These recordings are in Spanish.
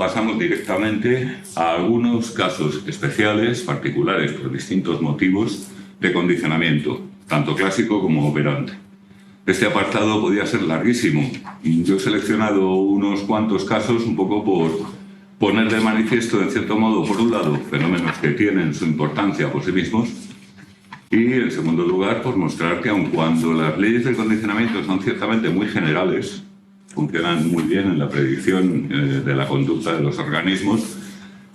pasamos directamente a algunos casos especiales, particulares, por distintos motivos de condicionamiento, tanto clásico como operante. Este apartado podía ser larguísimo. Yo he seleccionado unos cuantos casos un poco por poner de manifiesto, en cierto modo, por un lado, fenómenos que tienen su importancia por sí mismos, y, en segundo lugar, por mostrar que aun cuando las leyes del condicionamiento son ciertamente muy generales, funcionan muy bien en la predicción de la conducta de los organismos,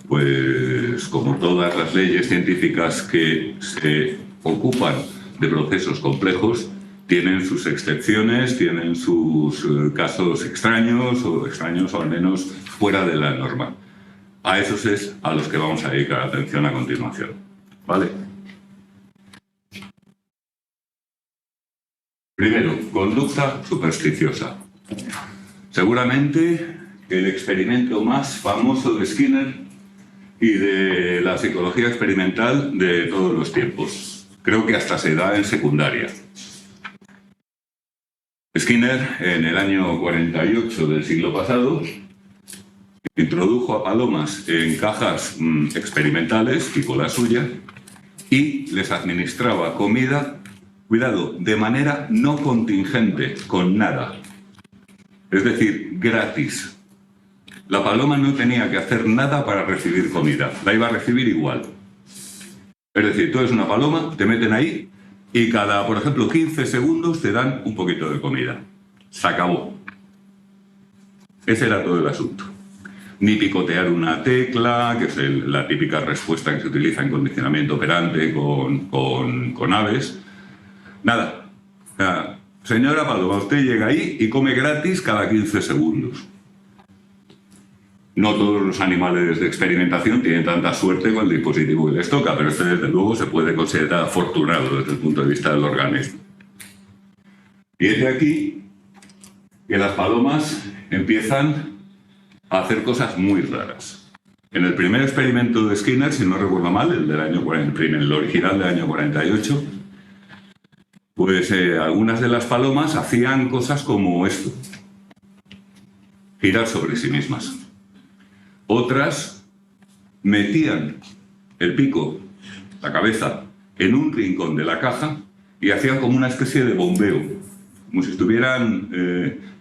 pues como todas las leyes científicas que se ocupan de procesos complejos, tienen sus excepciones, tienen sus casos extraños o al menos fuera de la norma. A esos es a los que vamos a dedicar atención a continuación. ¿Vale? Primero, conducta supersticiosa. Seguramente el experimento más famoso de Skinner y de la psicología experimental de todos los tiempos. Creo que hasta se da en secundaria. Skinner, en el año 48 del siglo pasado, introdujo a palomas en cajas experimentales, tipo la suya, y les administraba comida, cuidado, de manera no contingente, con nada. Es decir, gratis. La paloma no tenía que hacer nada para recibir comida, la iba a recibir igual. Es decir, tú eres una paloma, te meten ahí y cada, por ejemplo, 15 segundos te dan un poquito de comida. Se acabó. Ese era todo el asunto. Ni picotear una tecla, que es la típica respuesta que se utiliza en condicionamiento operante con aves. Nada. Señora paloma, usted llega ahí y come gratis cada 15 segundos. No todos los animales de experimentación tienen tanta suerte con el dispositivo que les toca, pero este desde luego se puede considerar afortunado desde el punto de vista del organismo. Y es de aquí que las palomas empiezan a hacer cosas muy raras. En el primer experimento de Skinner, si no recuerdo mal, el original del año 48, pues algunas de las palomas hacían cosas como esto: girar sobre sí mismas. Otras metían el pico, la cabeza, en un rincón de la caja y hacían como una especie de bombeo, como si estuvieran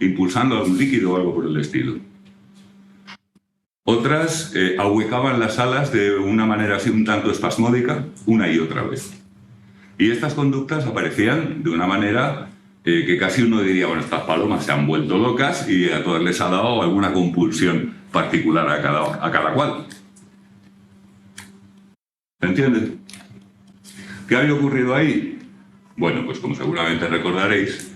impulsando algún líquido o algo por el estilo. Otras ahuecaban las alas de una manera así un tanto espasmódica, una y otra vez. Y estas conductas aparecían de una manera que casi uno diría, bueno, estas palomas se han vuelto locas y a todas les ha dado alguna compulsión particular a cada cual. ¿Se entiende? ¿Qué había ocurrido ahí? Bueno, pues como seguramente recordaréis,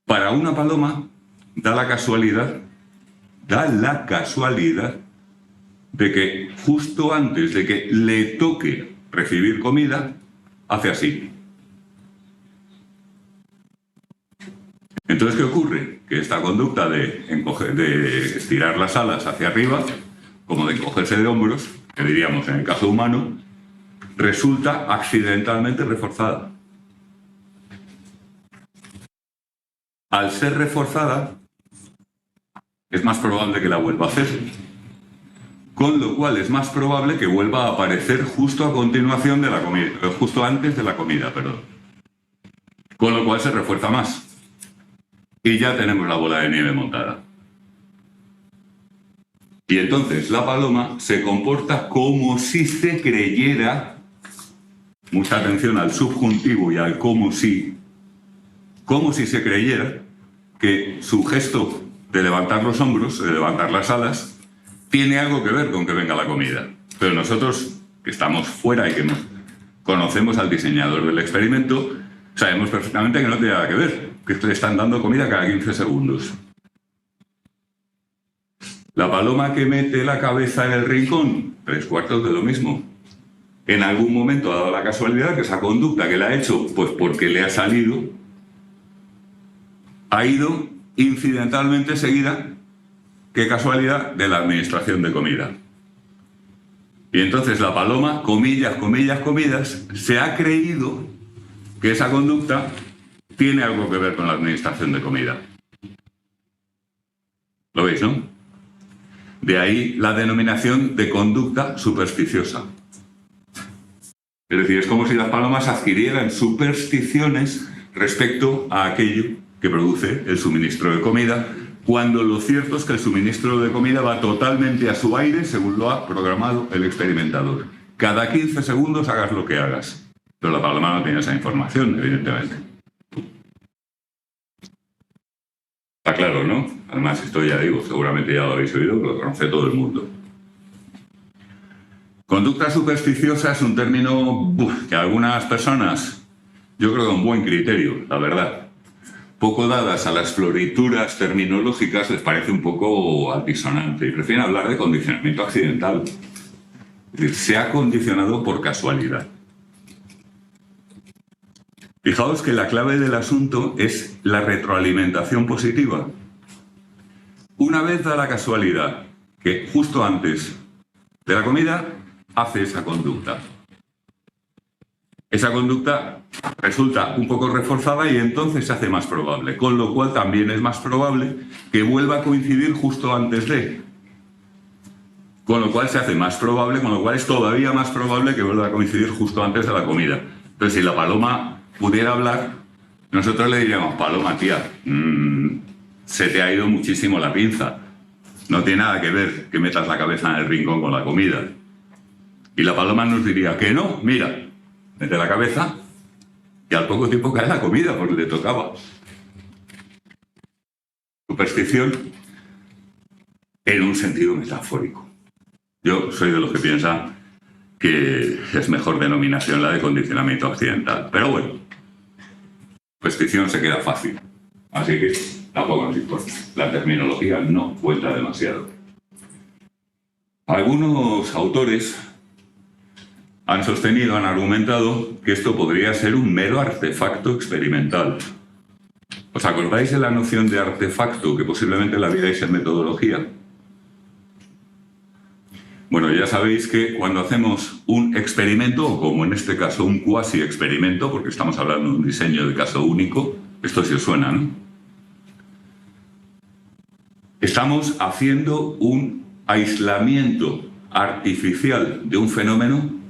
para una paloma da la casualidad de que justo antes de que le toque recibir comida, hace así. Entonces, ¿qué ocurre? Que esta conducta de estirar las alas hacia arriba, como de encogerse de hombros, que diríamos en el caso humano, resulta accidentalmente reforzada. Al ser reforzada, es más probable que la vuelva a hacer. Con lo cual es más probable que vuelva a aparecer justo a continuación de la comida, justo antes de la comida, perdón. Con lo cual se refuerza más. Y ya tenemos la bola de nieve montada. Y entonces la paloma se comporta como si se creyera, mucha atención al subjuntivo y al como si se creyera que su gesto de levantar los hombros, de levantar las alas, tiene algo que ver con que venga la comida. Pero nosotros, que estamos fuera y que conocemos al diseñador del experimento, sabemos perfectamente que no tiene nada que ver, que le están dando comida cada 15 segundos. La paloma que mete la cabeza en el rincón, 3/4 de lo mismo. En algún momento ha dado la casualidad que esa conducta que la ha hecho, pues porque le ha salido, ha ido incidentalmente seguida, qué casualidad, de la administración de comida. Y entonces la paloma, comillas, comillas, comillas, se ha creído que esa conducta tiene algo que ver con la administración de comida. ¿Lo veis, no? De ahí la denominación de conducta supersticiosa. Es decir, es como si las palomas adquirieran supersticiones respecto a aquello que produce el suministro de comida, cuando lo cierto es que el suministro de comida va totalmente a su aire según lo ha programado el experimentador. Cada 15 segundos hagas lo que hagas. Pero la paloma no tiene esa información, evidentemente. Está claro, ¿no? Además, esto ya digo, seguramente ya lo habéis oído, lo conoce todo el mundo. Conducta supersticiosa es un término que a algunas personas, yo creo que con buen criterio, la verdad, poco dadas a las florituras terminológicas, les parece un poco altisonante y prefieren hablar de condicionamiento accidental. Es decir, se ha condicionado por casualidad. Fijaos que la clave del asunto es la retroalimentación positiva. Una vez da la casualidad que justo antes de la comida hace esa conducta. Esa conducta resulta un poco reforzada y entonces se hace más probable, con lo cual también es más probable que vuelva a coincidir justo antes de. Con lo cual se hace más probable, con lo cual es todavía más probable que vuelva a coincidir justo antes de la comida. Entonces, si la paloma pudiera hablar, nosotros le diríamos: paloma, tía, se te ha ido muchísimo la pinza. No tiene nada que ver que metas la cabeza en el rincón con la comida. Y la paloma nos diría que no, mira, mete la cabeza y al poco tiempo cae la comida porque le tocaba. Superstición en un sentido metafórico. Yo soy de los que piensan que es mejor denominación la de condicionamiento accidental. Pero bueno, superstición se queda fácil. Así que tampoco nos importa. La terminología no cuenta demasiado. Algunos autores han sostenido, han argumentado que esto podría ser un mero artefacto experimental. ¿Os acordáis de la noción de artefacto que posiblemente la vierais en metodología? Bueno, ya sabéis que cuando hacemos un experimento, o como en este caso un cuasi experimento, porque estamos hablando de un diseño de caso único, esto sí os suena, ¿no? Estamos haciendo un aislamiento artificial de un fenómeno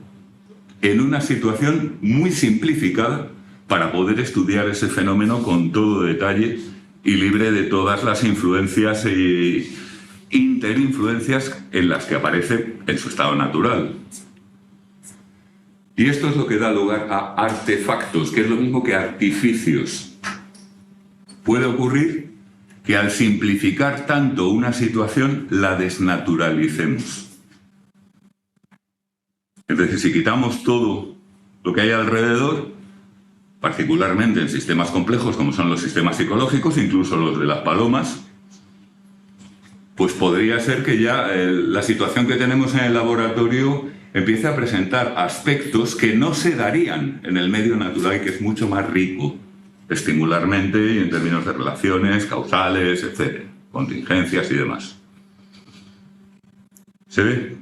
en una situación muy simplificada para poder estudiar ese fenómeno con todo detalle y libre de todas las influencias e interinfluencias en las que aparece en su estado natural. Y esto es lo que da lugar a artefactos, que es lo mismo que artificios. Puede ocurrir que al simplificar tanto una situación la desnaturalicemos. Es decir, si quitamos todo lo que hay alrededor, particularmente en sistemas complejos como son los sistemas psicológicos, incluso los de las palomas, pues podría ser que ya la situación que tenemos en el laboratorio empiece a presentar aspectos que no se darían en el medio natural, que es mucho más rico estimularmente y en términos de relaciones, causales, etc., contingencias y demás. ¿Se ve?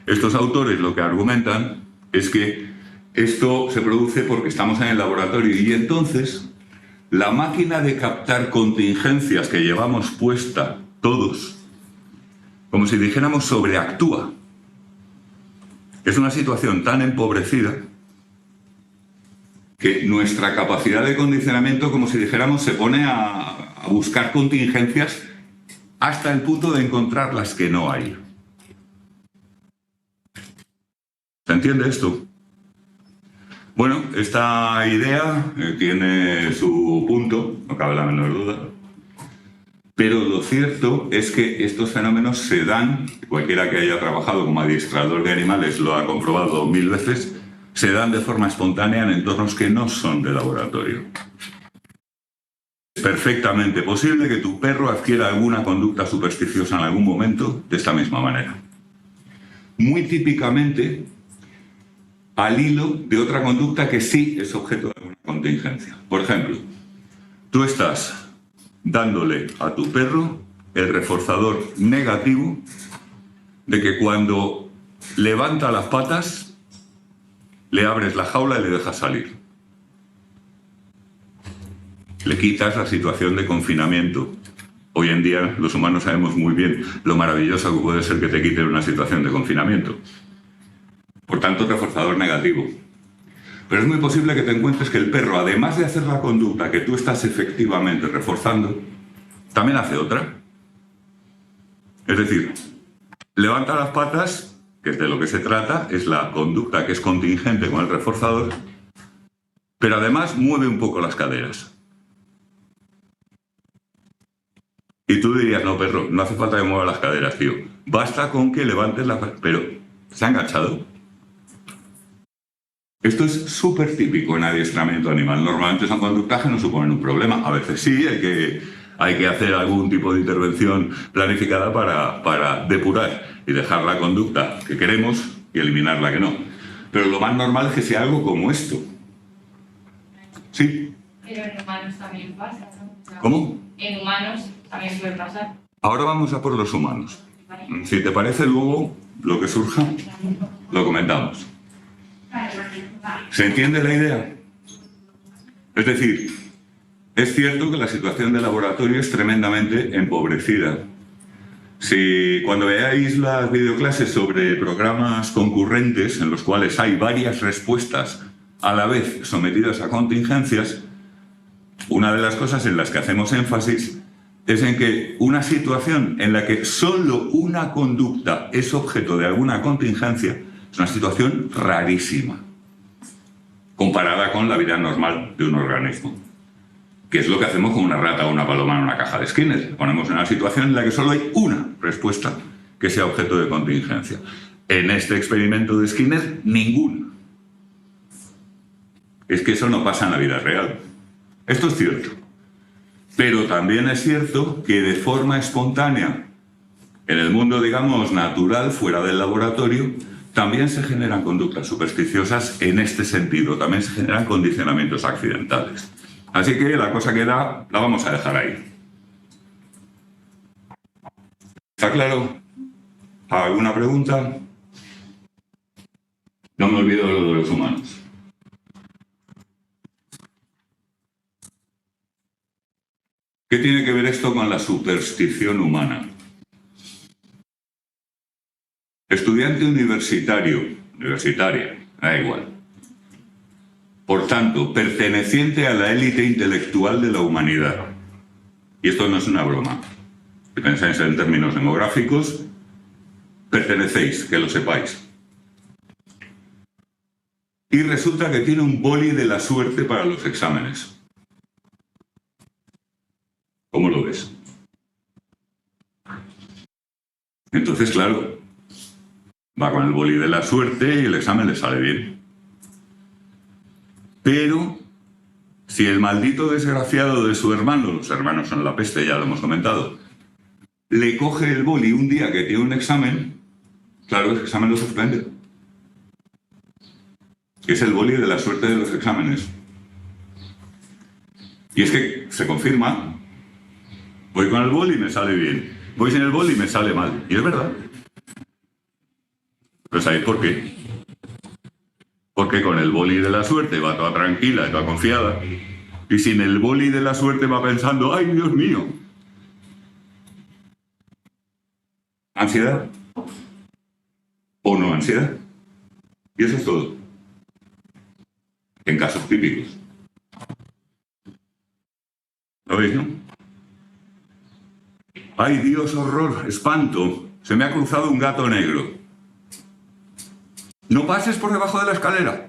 Estos autores lo que argumentan es que esto se produce porque estamos en el laboratorio y entonces la máquina de captar contingencias que llevamos puesta todos, como si dijéramos sobreactúa. Es una situación tan empobrecida que nuestra capacidad de condicionamiento, como si dijéramos, se pone a buscar contingencias hasta el punto de encontrar las que no hay. ¿Se entiende esto? Bueno, esta idea tiene su punto, no cabe la menor duda, pero lo cierto es que estos fenómenos se dan, cualquiera que haya trabajado como adiestrador de animales lo ha comprobado 1000 veces, se dan de forma espontánea en entornos que no son de laboratorio. Es perfectamente posible que tu perro adquiera alguna conducta supersticiosa en algún momento de esta misma manera. Muy típicamente al hilo de otra conducta que sí es objeto de alguna contingencia. Por ejemplo, tú estás dándole a tu perro el reforzador negativo de que cuando levanta las patas le abres la jaula y le dejas salir. Le quitas la situación de confinamiento Hoy en día los humanos sabemos muy bien lo maravilloso que puede ser que te quiten una situación de confinamiento. Por tanto, reforzador negativo. Pero es muy posible que te encuentres que el perro, además de hacer la conducta que tú estás efectivamente reforzando, también hace otra. Es decir, levanta las patas, que es de lo que se trata, es la conducta que es contingente con el reforzador, pero además mueve un poco las caderas. Y tú dirías, no, perro, no hace falta que mueva las caderas, tío. Basta con que levantes las patas. Pero, ¿se ha enganchado? Esto es súper típico en adiestramiento animal. Normalmente son conductas que no suponen un problema. A veces sí, hay que hacer algún tipo de intervención planificada para depurar y dejar la conducta que queremos y eliminar la que no. Pero lo más normal es que sea algo como esto. ¿Sí? Pero en humanos también pasa, ¿no? ¿Cómo? En humanos también puede pasar. Ahora vamos a por los humanos. Si te parece, luego lo que surja lo comentamos. ¿Se entiende la idea? Es decir, es cierto que la situación del laboratorio es tremendamente empobrecida. Si cuando veáis las videoclases sobre programas concurrentes en los cuales hay varias respuestas a la vez sometidas a contingencias, una de las cosas en las que hacemos énfasis es en que una situación en la que solo una conducta es objeto de alguna contingencia es una situación rarísima, comparada con la vida normal de un organismo, que es lo que hacemos con una rata o una paloma en una caja de Skinner. Ponemos en una situación en la que solo hay una respuesta que sea objeto de contingencia. En este experimento de Skinner, ninguna. Es que eso no pasa en la vida real. Esto es cierto. Pero también es cierto que de forma espontánea, en el mundo, digamos, natural, fuera del laboratorio, también se generan conductas supersticiosas en este sentido. También se generan condicionamientos accidentales. Así que la cosa que da, la vamos a dejar ahí. ¿Está claro? ¿Alguna pregunta? No me olvido de lo de los humanos. ¿Qué tiene que ver esto con la superstición humana? Estudiante universitaria, da igual. Por tanto, perteneciente a la élite intelectual de la humanidad. Y esto no es una broma. Si pensáis en términos demográficos, pertenecéis, que lo sepáis. Y resulta que tiene un boli de la suerte para los exámenes. ¿Cómo lo ves? Entonces, claro, va con el boli de la suerte y el examen le sale bien. Pero, si el maldito desgraciado de su hermano, los hermanos son la peste, ya lo hemos comentado, le coge el boli un día que tiene un examen, claro, ese examen lo suspende. Es el boli de la suerte de los exámenes. Y es que se confirma. Voy con el boli y me sale bien. Voy sin el boli y me sale mal. Y es verdad. Pero ¿sabéis por qué? Porque con el boli de la suerte va toda tranquila y toda confiada. Y sin el boli de la suerte va pensando, ¡ay, Dios mío! ¿Ansiedad? ¿O no ansiedad? Y eso es todo. En casos típicos. ¿Lo veis, no? ¡Ay, Dios, horror, espanto! Se me ha cruzado un gato negro. No pases por debajo de la escalera.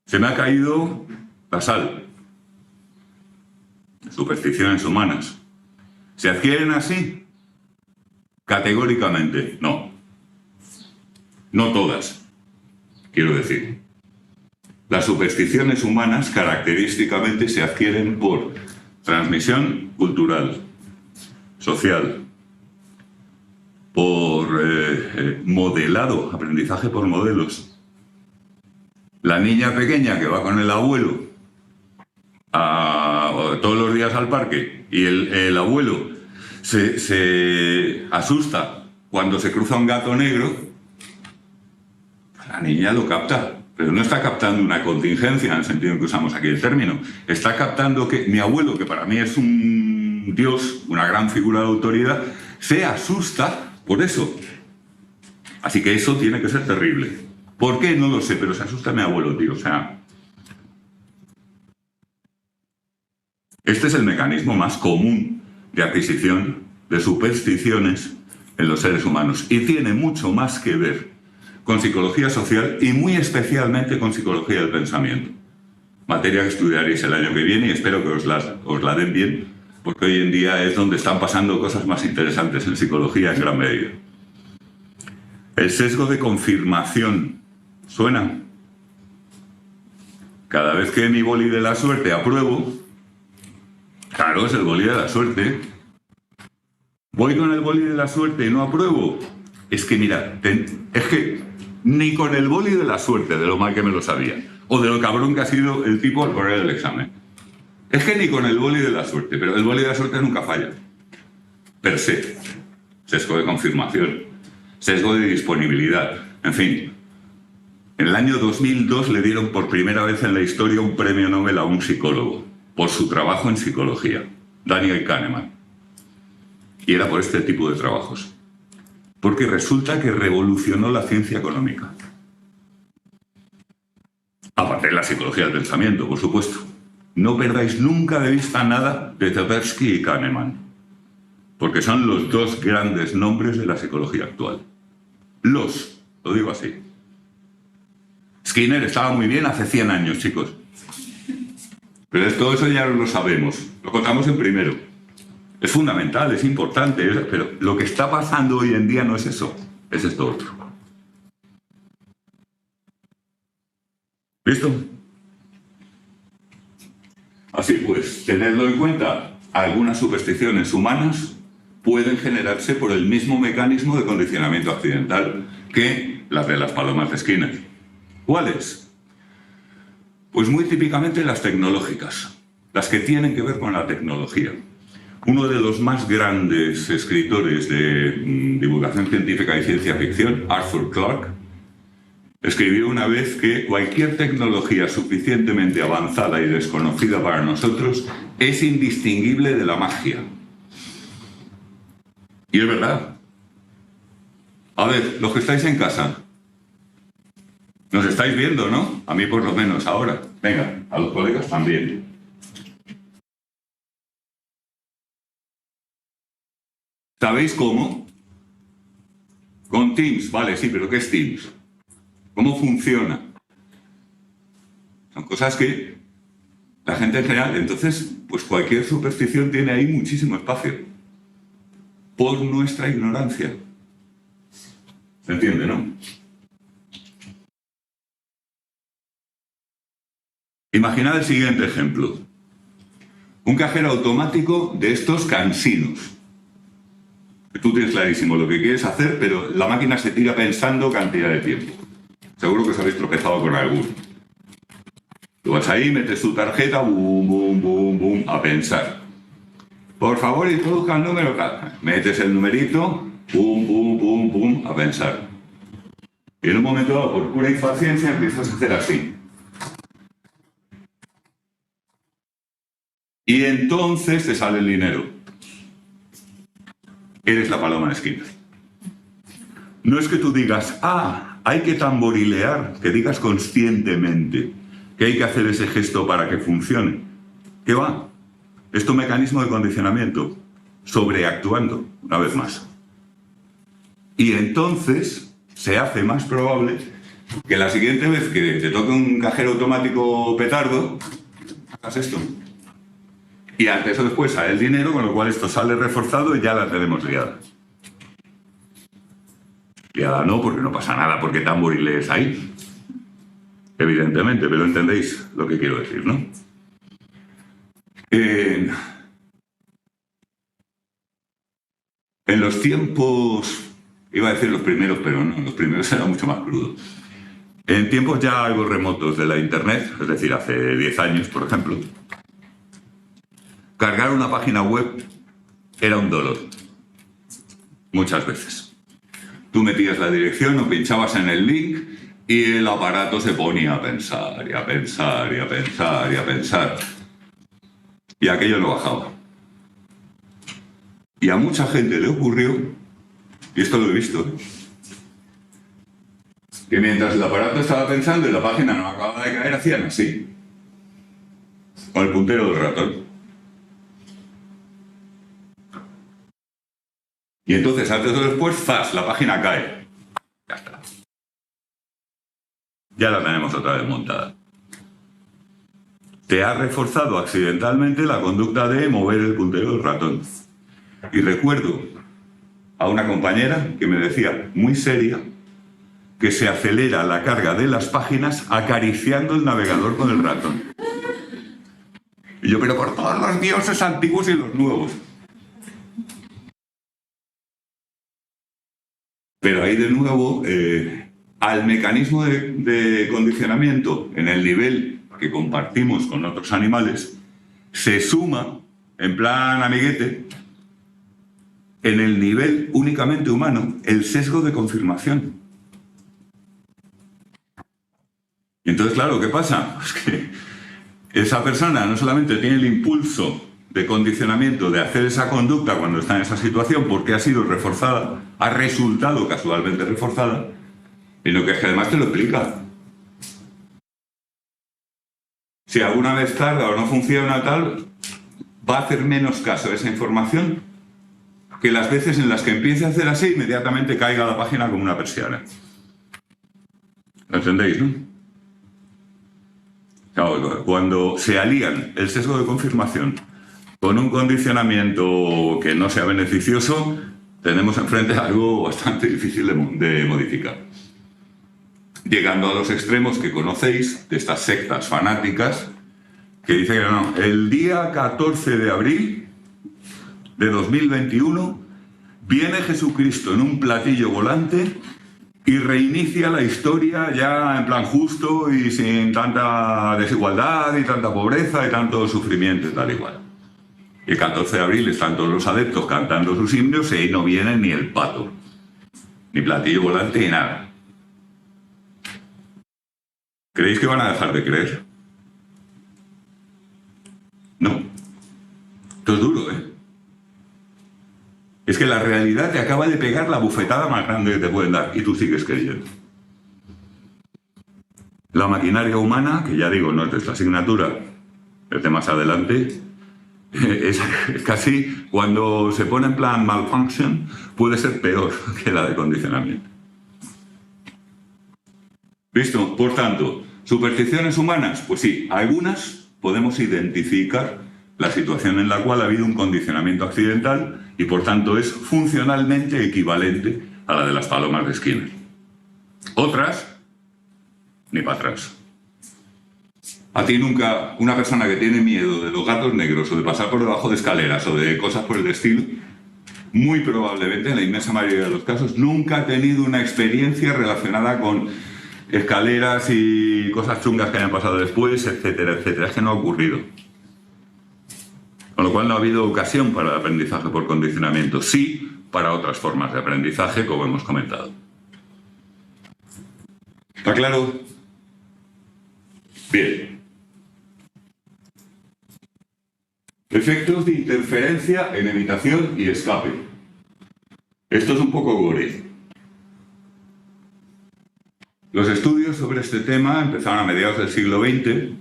Se me ha caído la sal. Supersticiones humanas. ¿Se adquieren así? Categóricamente, no. No todas, quiero decir. Las supersticiones humanas característicamente se adquieren por transmisión cultural, social, por modelado, aprendizaje por modelos. La niña pequeña que va con el abuelo todos los días al parque y el abuelo se asusta cuando se cruza un gato negro, la niña lo capta. Pero no está captando una contingencia en el sentido en que usamos aquí el término. Está captando que mi abuelo, que para mí es un un dios, una gran figura de autoridad, se asusta por eso. Así que eso tiene que ser terrible. ¿Por qué? No lo sé, pero se asusta mi abuelo, tío. O sea, este es el mecanismo más común de adquisición de supersticiones en los seres humanos y tiene mucho más que ver con psicología social y muy especialmente con psicología del pensamiento. Materia que estudiaréis el año que viene y espero que os la den bien, porque hoy en día es donde están pasando cosas más interesantes en psicología en gran medida. El sesgo de confirmación. ¿Suena? Cada vez que mi boli de la suerte apruebo, claro, es el boli de la suerte. Voy con el boli de la suerte y no apruebo. Es que mira, es que ni con el boli de la suerte, de lo mal que me lo sabía, o de lo cabrón que ha sido el tipo al poner el examen. Es que ni con el boli de la suerte, pero el boli de la suerte nunca falla. Per se. Sesgo de confirmación. Sesgo de disponibilidad. En fin. En el año 2002 le dieron por primera vez en la historia un premio Nobel a un psicólogo por su trabajo en psicología, Daniel Kahneman. Y era por este tipo de trabajos. Porque resulta que revolucionó la ciencia económica. Aparte de la psicología del pensamiento, por supuesto. No perdáis nunca de vista nada de Tversky y Kahneman, porque son los dos grandes nombres de la psicología actual. Lo digo así. Skinner estaba muy bien hace 100 años, chicos. Pero todo eso ya lo sabemos, lo contamos en primero. Es fundamental, es importante, pero lo que está pasando hoy en día no es eso, es esto otro. ¿Listo? Así pues, tenedlo en cuenta, algunas supersticiones humanas pueden generarse por el mismo mecanismo de condicionamiento accidental que las de las palomas de Skinner. ¿Cuáles? Pues muy típicamente las tecnológicas, las que tienen que ver con la tecnología. Uno de los más grandes escritores de divulgación científica y ciencia ficción, Arthur Clarke, escribió una vez que cualquier tecnología suficientemente avanzada y desconocida para nosotros es indistinguible de la magia. Y es verdad. A ver, los que estáis en casa, nos estáis viendo, ¿no? A mí por lo menos ahora. Venga, a los colegas también. ¿Sabéis cómo? Con Teams, vale, sí, pero ¿qué es Teams? ¿Cómo funciona? Son cosas que la gente en general, entonces, pues cualquier superstición tiene ahí muchísimo espacio. Por nuestra ignorancia. ¿Se entiende, no? Imaginad el siguiente ejemplo. Un cajero automático de estos cansinos. Tú tienes clarísimo lo que quieres hacer, pero la máquina se tira pensando cantidad de tiempo. Seguro que os habéis tropezado con alguno. Tú vas ahí, metes tu tarjeta, boom, boom, boom, boom, a pensar. Por favor, introduzca el número tal. Metes el numerito, boom, boom, boom, boom, a pensar. Y en un momento dado, por pura impaciencia, empiezas a hacer así. Y entonces te sale el dinero. Eres la paloma de Skinner. No es que tú digas, hay que tamborilear, que digas conscientemente que hay que hacer ese gesto para que funcione. ¿Qué va? Es tu mecanismo de condicionamiento, sobreactuando, una vez más. Y entonces se hace más probable que la siguiente vez que te toque un cajero automático petardo, hagas esto. Y antes o después sale el dinero, con lo cual esto sale reforzado y ya la tenemos liada. Liada no, porque no pasa nada, porque tamborilees ahí. Evidentemente, pero entendéis lo que quiero decir, ¿no? En los tiempos, iba a decir los primeros, pero no, los primeros eran mucho más crudos. En tiempos ya algo remotos de la Internet, es decir, hace 10 años, por ejemplo, cargar una página web era un dolor. Muchas veces. Tú metías la dirección o pinchabas en el link y el aparato se ponía a pensar, y a pensar, y a pensar, y a pensar. Y aquello no bajaba. Y a mucha gente le ocurrió, y esto lo he visto, que mientras el aparato estaba pensando y la página no acababa de caer, hacían así, con el puntero del ratón. Y entonces, antes o después, ¡zas!, la página cae. Ya está. Ya la tenemos otra vez montada. Te ha reforzado accidentalmente la conducta de mover el puntero del ratón. Y recuerdo a una compañera que me decía, muy seria, que se acelera la carga de las páginas acariciando el navegador con el ratón. Y yo, pero por todos los dioses antiguos y los nuevos. Pero ahí de nuevo, al mecanismo de condicionamiento en el nivel que compartimos con otros animales, se suma, en plan amiguete, en el nivel únicamente humano, el sesgo de confirmación. Y entonces, claro, ¿qué pasa? Pues que esa persona no solamente tiene el impulso de condicionamiento de hacer esa conducta cuando está en esa situación porque ha sido reforzada, ha resultado casualmente reforzada, sino que es que además te lo explica. Si alguna vez tarda o no funciona tal, va a hacer menos caso a esa información que las veces en las que empiece a hacer así, inmediatamente caiga la página como una persiana. ¿Lo entendéis, no? Claro, cuando se alían el sesgo de confirmación con un condicionamiento que no sea beneficioso, tenemos enfrente algo bastante difícil de modificar. Llegando a los extremos que conocéis, de estas sectas fanáticas, que dicen que no, el día 14 de abril de 2021 viene Jesucristo en un platillo volante y reinicia la historia ya en plan justo y sin tanta desigualdad y tanta pobreza y tanto sufrimiento y tal igual. El 14 de abril están todos los adeptos cantando sus himnos y ahí no viene ni el pato, ni platillo volante ni nada. ¿Creéis que van a dejar de creer? No. Esto es duro, ¿eh? Es que la realidad te acaba de pegar la bufetada más grande que te pueden dar y tú sigues creyendo. La maquinaria humana, que ya digo, no es de esta asignatura, es de más adelante, es casi cuando se pone en plan malfunction, puede ser peor que la de condicionamiento. ¿Visto? Por tanto, ¿supersticiones humanas? Pues sí, algunas podemos identificar la situación en la cual ha habido un condicionamiento accidental y por tanto es funcionalmente equivalente a la de las palomas de Skinner. Otras, ni para atrás. A ti nunca, una persona que tiene miedo de los gatos negros o de pasar por debajo de escaleras o de cosas por el estilo, muy probablemente, en la inmensa mayoría de los casos, nunca ha tenido una experiencia relacionada con escaleras y cosas chungas que hayan pasado después, etcétera, etcétera. Es que no ha ocurrido. Con lo cual no ha habido ocasión para el aprendizaje por condicionamiento. Sí, para otras formas de aprendizaje, como hemos comentado. ¿Está claro? Bien. Efectos de interferencia en evitación y escape. Esto es un poco gore. Los estudios sobre este tema empezaron a mediados del siglo XX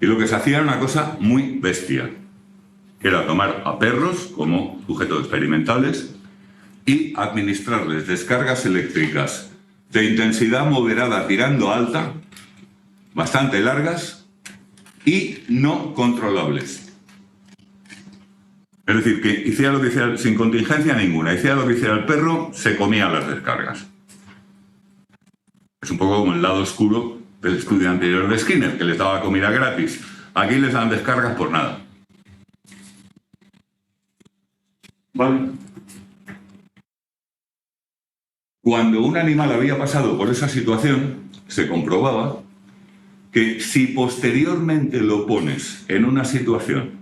y lo que se hacía era una cosa muy bestia, que era tomar a perros como sujetos experimentales y administrarles descargas eléctricas de intensidad moderada tirando a alta, bastante largas y no controlables. Es decir, que hiciera lo que hiciera, sin contingencia ninguna, hiciera lo que hiciera el perro, se comía las descargas. Es un poco como el lado oscuro del estudio anterior de Skinner, que les daba comida gratis. Aquí les dan descargas por nada. ¿Vale? Cuando un animal había pasado por esa situación, se comprobaba que si posteriormente lo pones en una situación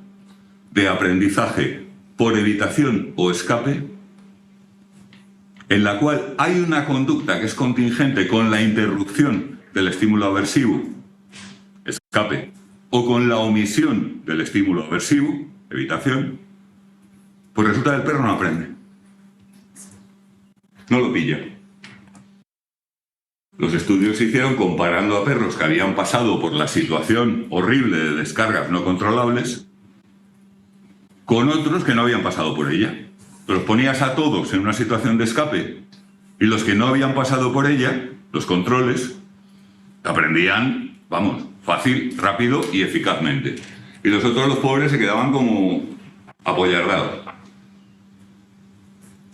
de aprendizaje por evitación o escape, en la cual hay una conducta que es contingente con la interrupción del estímulo aversivo, escape, o con la omisión del estímulo aversivo, evitación, Pues resulta que el perro no aprende. No lo pilla. Los estudios se hicieron comparando a perros que habían pasado por la situación horrible de descargas no controlables con otros que no habían pasado por ella. Los ponías a todos en una situación de escape y los que no habían pasado por ella, los controles, aprendían, vamos, fácil, rápido y eficazmente. Y los otros, los pobres, se quedaban como apoyardados.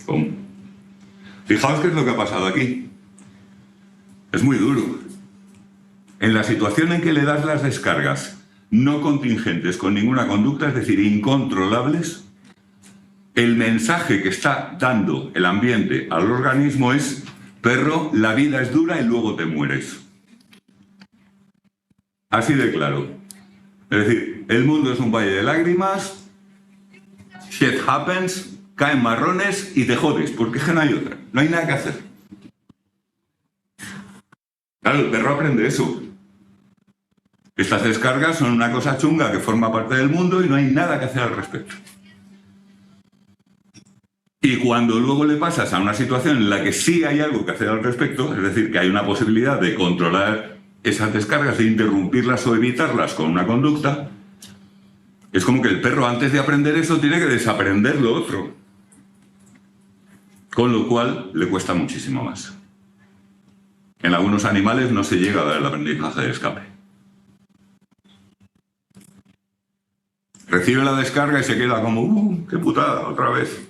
¿Cómo? Fijaos qué es lo que ha pasado aquí. Es muy duro. En la situación en que le das las descargas no contingentes con ninguna conducta, es decir, incontrolables, el mensaje que está dando el ambiente al organismo es: perro, la vida es dura y luego te mueres. Así de claro. Es decir, el mundo es un valle de lágrimas, shit happens, caen marrones y te jodes, porque es que no hay otra, no hay nada que hacer. Claro, el perro aprende eso. Estas descargas son una cosa chunga que forma parte del mundo y no hay nada que hacer al respecto. Y cuando luego le pasas a una situación en la que sí hay algo que hacer al respecto, es decir, que hay una posibilidad de controlar esas descargas, de interrumpirlas o evitarlas con una conducta, es como que el perro, antes de aprender eso, tiene que desaprender lo otro. Con lo cual le cuesta muchísimo más. En algunos animales no se llega a dar el aprendizaje de escape. Recibe la descarga y se queda como, ¡qué putada, otra vez!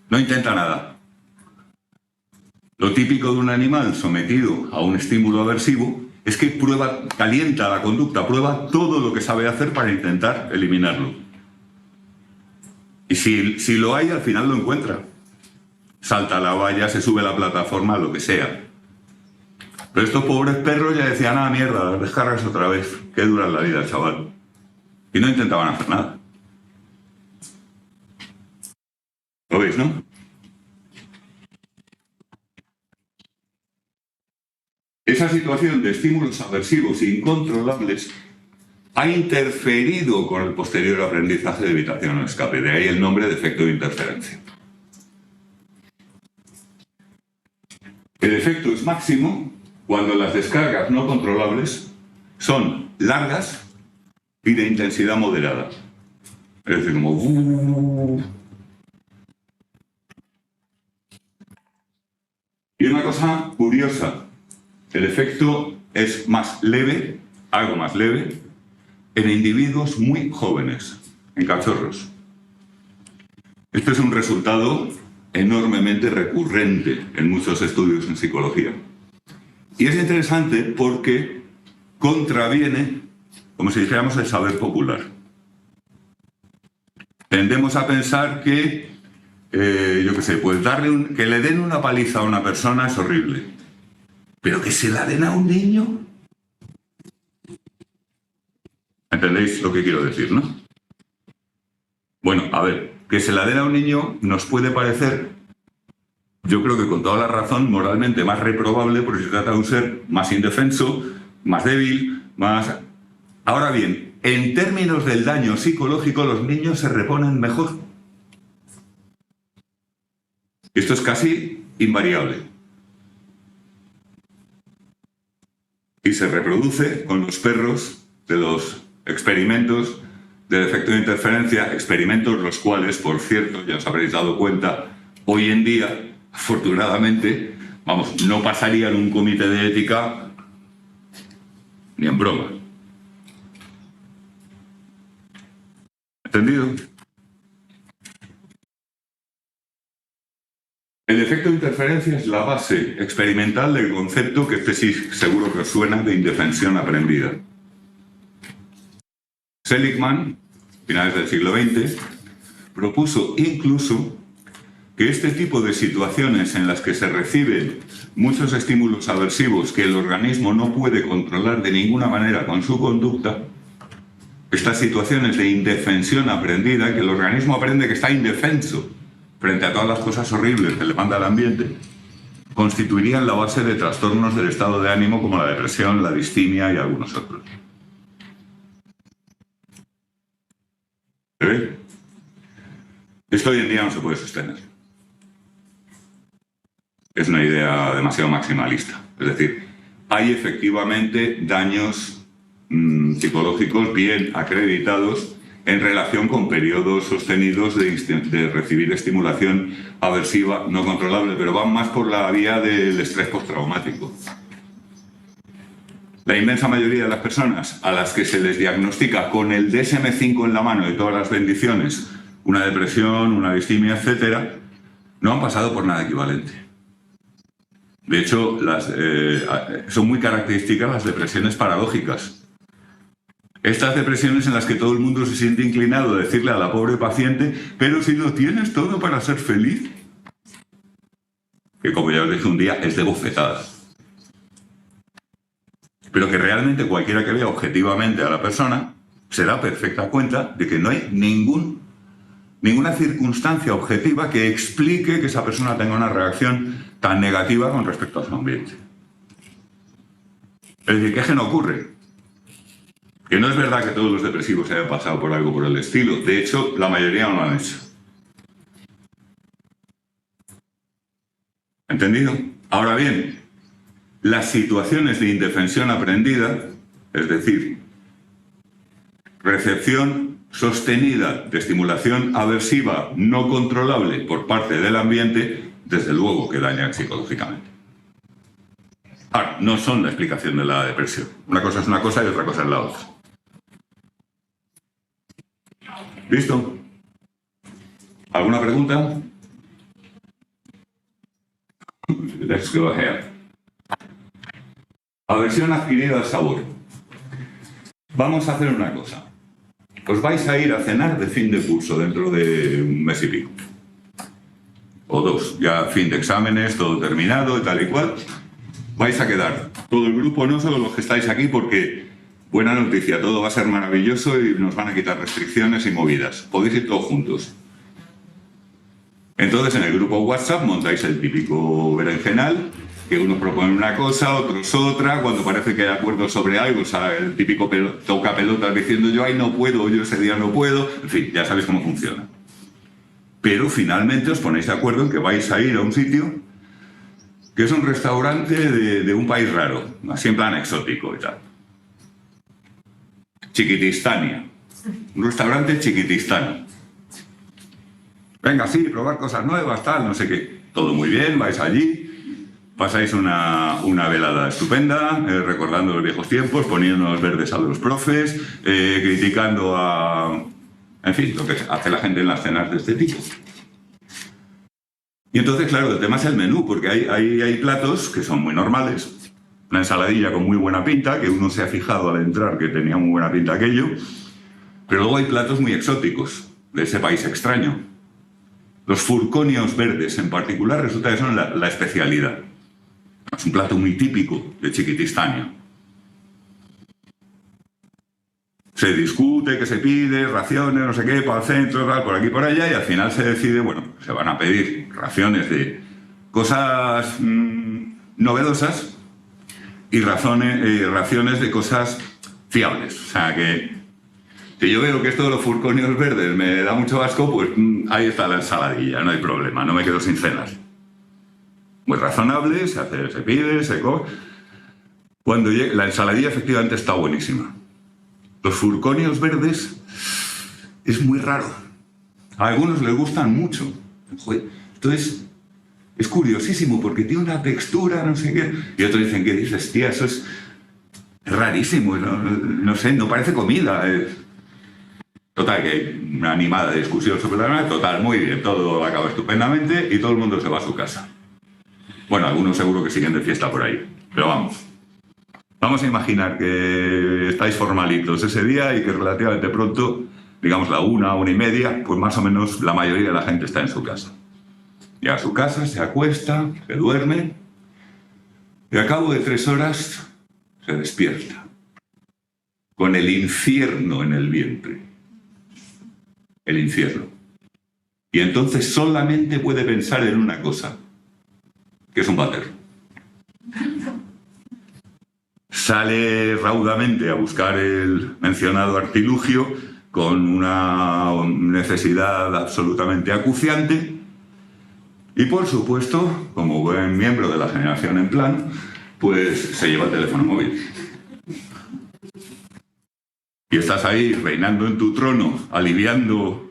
No intenta nada. Lo típico de un animal sometido a un estímulo aversivo es que calienta la conducta, prueba todo lo que sabe hacer para intentar eliminarlo. Y si lo hay, al final lo encuentra. Salta a la valla, se sube a la plataforma, lo que sea. Pero estos pobres perros ya decían: ah, mierda, las descargas otra vez. Qué dura es la vida, chaval. Y no intentaban hacer nada. ¿Lo veis, no? Esa situación de estímulos aversivos e incontrolables ha interferido con el posterior aprendizaje de evitación o escape. De ahí el nombre de efecto de interferencia. El efecto es máximo cuando las descargas no controlables son largas y de intensidad moderada. Es decir, como... Y una cosa curiosa, el efecto es más leve, algo más leve, en individuos muy jóvenes, en cachorros. Este es un resultado enormemente recurrente en muchos estudios en psicología. Y es interesante porque contraviene, como si dijéramos, el saber popular. Tendemos a pensar que, yo qué sé, pues que le den una paliza a una persona es horrible. Pero que se la den a un niño... ¿Entendéis lo que quiero decir, no? Bueno, a ver, que se la den a un niño nos puede parecer, yo creo que con toda la razón, moralmente más reprobable, porque se trata de un ser más indefenso, más débil, más... Ahora bien, en términos del daño psicológico, los niños se reponen mejor. Esto es casi invariable. Y se reproduce con los perros de los experimentos del efecto de interferencia, experimentos los cuales, por cierto, ya os habréis dado cuenta, hoy en día, afortunadamente, vamos, no pasarían un comité de ética ni en broma. ¿Entendido? El efecto de interferencia es la base experimental del concepto que este sí seguro que os suena, de indefensión aprendida. Seligman, finales del siglo XX, propuso incluso que este tipo de situaciones en las que se reciben muchos estímulos aversivos que el organismo no puede controlar de ninguna manera con su conducta, estas situaciones de indefensión aprendida, que el organismo aprende que está indefenso frente a todas las cosas horribles que le manda el ambiente, constituirían la base de trastornos del estado de ánimo como la depresión, la distimia y algunos otros. ¿Se ve? Esto hoy en día no se puede sostener. Es una idea demasiado maximalista. Es decir, hay efectivamente daños psicológicos bien acreditados en relación con periodos sostenidos de recibir estimulación aversiva no controlable, pero van más por la vía del estrés postraumático. La inmensa mayoría de las personas a las que se les diagnostica con el DSM-5 en la mano de todas las bendiciones, una depresión, una distimia, etc., no han pasado por nada equivalente. De hecho, son muy características las depresiones paradójicas. Estas depresiones en las que todo el mundo se siente inclinado a decirle a la pobre paciente, pero si lo tienes todo para ser feliz. Que como ya os dije un día, es de bofetadas. Pero que realmente cualquiera que vea objetivamente a la persona se da perfecta cuenta de que no hay ninguna circunstancia objetiva que explique que esa persona tenga una reacción tan negativa con respecto a su ambiente. Es decir, ¿qué no ocurre? Que no es verdad que todos los depresivos hayan pasado por algo por el estilo. De hecho, la mayoría no lo han hecho. ¿Entendido? Ahora bien, las situaciones de indefensión aprendida, es decir, recepción sostenida de estimulación aversiva no controlable por parte del ambiente, desde luego que dañan psicológicamente. Ahora, no son la explicación de la depresión. Una cosa es una cosa y otra cosa es la otra. ¿Listo? ¿Alguna pregunta? Let's go ahead. Aversión adquirida al sabor. Vamos a hacer una cosa. Os vais a ir a cenar de fin de curso dentro de un mes y pico. O dos. Ya fin de exámenes, todo terminado y tal y cual. Vais a quedar todo el grupo, no solo los que estáis aquí, porque buena noticia, todo va a ser maravilloso y nos van a quitar restricciones y movidas. Podéis ir todos juntos. Entonces en el grupo WhatsApp montáis el típico berenjenal, que unos proponen una cosa, otros otra, cuando parece que hay acuerdo sobre algo, o sea, el típico toca pelotas diciendo yo ahí no puedo, yo ese día no puedo, en fin, ya sabéis cómo funciona. Pero finalmente os ponéis de acuerdo en que vais a ir a un sitio que es un restaurante de un país raro, así en plan exótico y tal. Chiquitistania. Un restaurante chiquitistano. Venga, sí, probar cosas nuevas, tal, no sé qué. Todo muy bien, vais allí, pasáis una velada estupenda, recordando los viejos tiempos, poniéndonos verdes a los profes, criticando a... En fin, lo que hace la gente en las cenas de este tipo. Y entonces, claro, el tema es el menú, porque hay platos que son muy normales. Una ensaladilla con muy buena pinta, que uno se ha fijado al entrar que tenía muy buena pinta aquello. Pero luego hay platos muy exóticos, de ese país extraño. Los furconios verdes, en particular, resulta que son la especialidad. Es un plato muy típico de Chiquitistania. Se discute, que se pide, raciones, no sé qué, para el centro, tal, por aquí por allá, y al final se decide, bueno, se van a pedir raciones de cosas novedosas y raciones de cosas fiables. O sea, que si yo veo que esto de los furconios verdes me da mucho asco, pues ahí está la ensaladilla, no hay problema, no me quedo sin cenar. Muy razonable, se pide, se come. Cuando llega, la ensaladilla efectivamente está buenísima. Los furconios verdes es muy raro. A algunos les gustan mucho. Joder, esto es curiosísimo porque tiene una textura, no sé qué. Y otros dicen, ¿qué dices, tía? Eso es rarísimo, no sé, no parece comida. Total, que hay una animada discusión sobre la nada. Total, muy bien, todo acaba estupendamente y todo el mundo se va a su casa. Bueno, algunos seguro que siguen de fiesta por ahí, pero vamos. Vamos a imaginar que estáis formalitos ese día y que relativamente pronto, digamos la 1:30, pues más o menos la mayoría de la gente está en su casa. Llega a su casa, se acuesta, se duerme y al cabo de 3 horas se despierta con el infierno en el vientre. El infierno. Y entonces solamente puede pensar en una cosa, que es un váter. Sale raudamente a buscar el mencionado artilugio, con una necesidad absolutamente acuciante y, por supuesto, como buen miembro de la generación en plan, pues se lleva el teléfono móvil. Y estás ahí reinando en tu trono, aliviando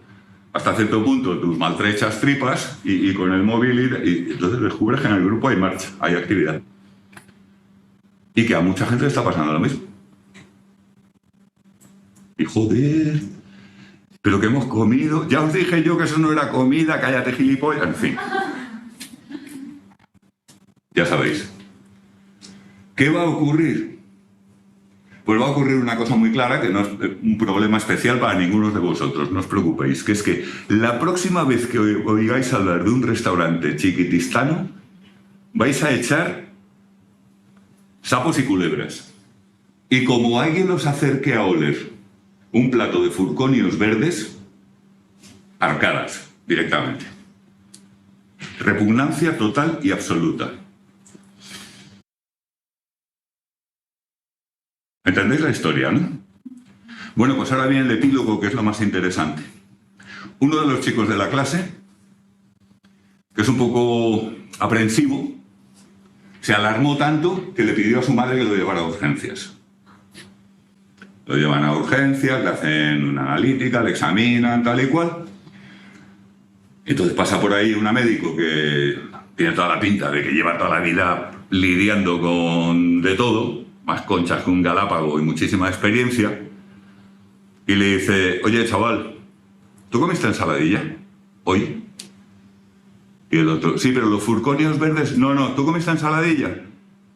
hasta cierto punto tus maltrechas tripas y con el móvil y entonces descubres que en el grupo hay marcha, hay actividad. Y que a mucha gente le está pasando lo mismo. Y joder, pero que hemos comido, ya os dije yo que eso no era comida, cállate gilipollas, en fin. Ya sabéis. ¿Qué va a ocurrir? Pues va a ocurrir una cosa muy clara, que no es un problema especial para ninguno de vosotros, no os preocupéis, que es que la próxima vez que oigáis hablar de un restaurante chiquitistano, vais a echar sapos y culebras. Y como alguien os acerque a oler un plato de furconios verdes, arcadas, directamente. Repugnancia total y absoluta. ¿Entendéis la historia, no? Bueno, pues ahora viene el epílogo, que es lo más interesante. Uno de los chicos de la clase, que es un poco aprensivo, se alarmó tanto que le pidió a su madre que lo llevara a urgencias. Lo llevan a urgencias, le hacen una analítica, le examinan, tal y cual. Entonces pasa por ahí una médico que tiene toda la pinta de que lleva toda la vida lidiando con de todo, más conchas que un galápago y muchísima experiencia, y le dice: oye, chaval, ¿tú comiste ensaladilla hoy? Y el otro: sí, pero los furconios verdes... No, ¿tú comiste ensaladilla?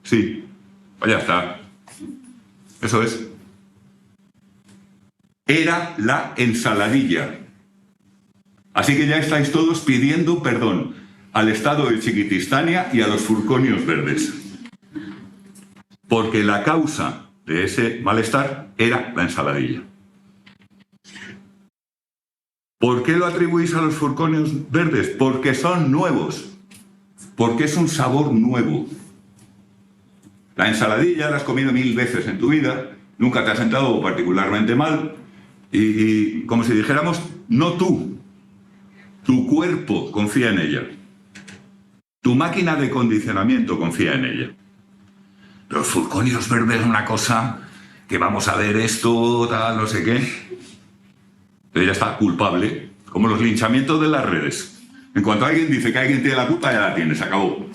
Sí. Pues ya está. Eso es. Era la ensaladilla. Así que ya estáis todos pidiendo perdón al Estado de Chiquitistania y a los furconios verdes. Porque la causa de ese malestar era la ensaladilla. ¿Por qué lo atribuís a los furconios verdes? Porque son nuevos. Porque es un sabor nuevo. La ensaladilla la has comido 1000 veces en tu vida, nunca te ha sentado particularmente mal, y como si dijéramos, no tú, tu cuerpo confía en ella. Tu máquina de condicionamiento confía en ella. Los furconios verdes es una cosa que vamos a ver esto, tal, no sé qué. Ella está culpable, como los linchamientos de las redes. En cuanto alguien dice que alguien tiene la culpa, ya la tiene, se acabó.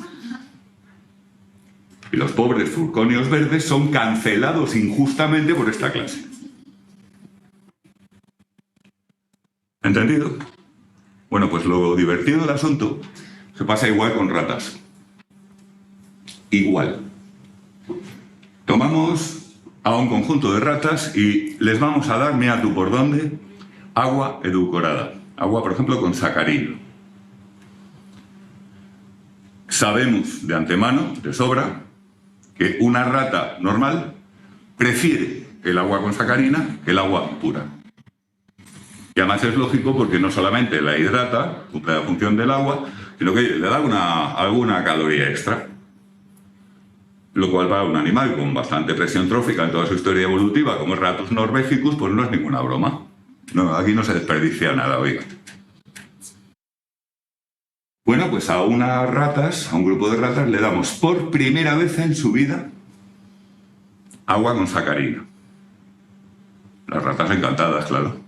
Y los pobres furconios verdes son cancelados injustamente por esta clase. ¿Entendido? Bueno, pues lo divertido del asunto se pasa igual con ratas. Igual. Tomamos a un conjunto de ratas y les vamos a dar, mira tú por dónde, agua edulcorada. Agua, por ejemplo, con sacarina. Sabemos de antemano, de sobra, que una rata normal prefiere el agua con sacarina que el agua pura. Y además es lógico porque no solamente la hidrata, cumple la función del agua, sino que le da alguna caloría extra. Lo cual para un animal con bastante presión trófica en toda su historia evolutiva, como el Ratus norvegicus, pues no es ninguna broma. No, aquí no se desperdicia nada, oiga. Bueno, pues a un grupo de ratas, le damos por primera vez en su vida agua con sacarina. Las ratas encantadas, claro.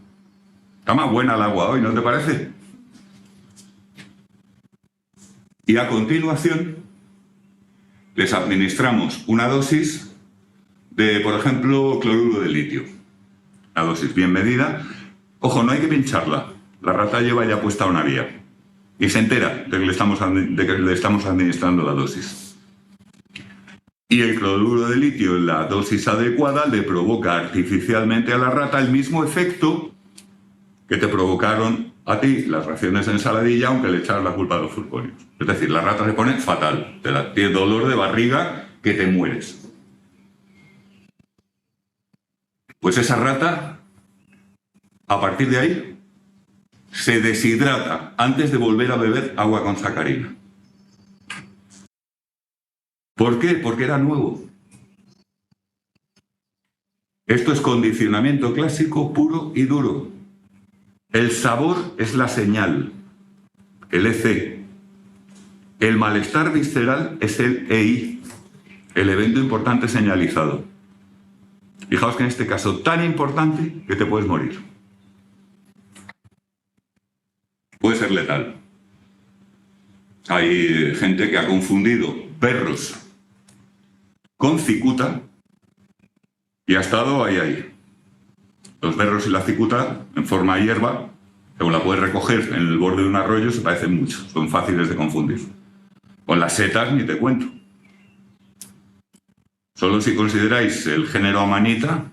Está más buena el agua hoy, ¿no te parece? Y a continuación les administramos una dosis de, por ejemplo, cloruro de litio. Una dosis bien medida. Ojo, no hay que pincharla. La rata lleva ya puesta una vía. Y se entera de que le estamos administrando la dosis. Y el cloruro de litio en la dosis adecuada le provoca artificialmente a la rata el mismo efecto que te provocaron a ti las raciones de ensaladilla, aunque le echaras la culpa a los furconios. Es decir, la rata se pone fatal, tiene dolor de barriga que te mueres. Pues esa rata, a partir de ahí, se deshidrata antes de volver a beber agua con sacarina. ¿Por qué? Porque era nuevo. Esto es condicionamiento clásico puro y duro. El sabor es la señal, el EC. El malestar visceral es el EI, el evento importante señalizado. Fijaos que en este caso tan importante que te puedes morir. Puede ser letal. Hay gente que ha confundido perros con cicuta y ha estado ahí. Los berros y la cicuta, en forma de hierba, según la puedes recoger en el borde de un arroyo, se parecen mucho, son fáciles de confundir. Con las setas ni te cuento. Solo si consideráis el género Amanita,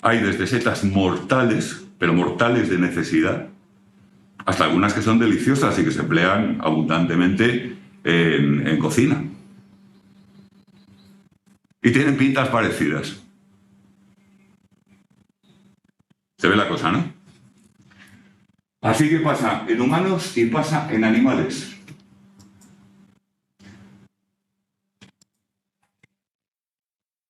hay desde setas mortales, pero mortales de necesidad, hasta algunas que son deliciosas y que se emplean abundantemente en cocina. Y tienen pintas parecidas. Se ve la cosa, ¿no? Así que pasa en humanos y pasa en animales.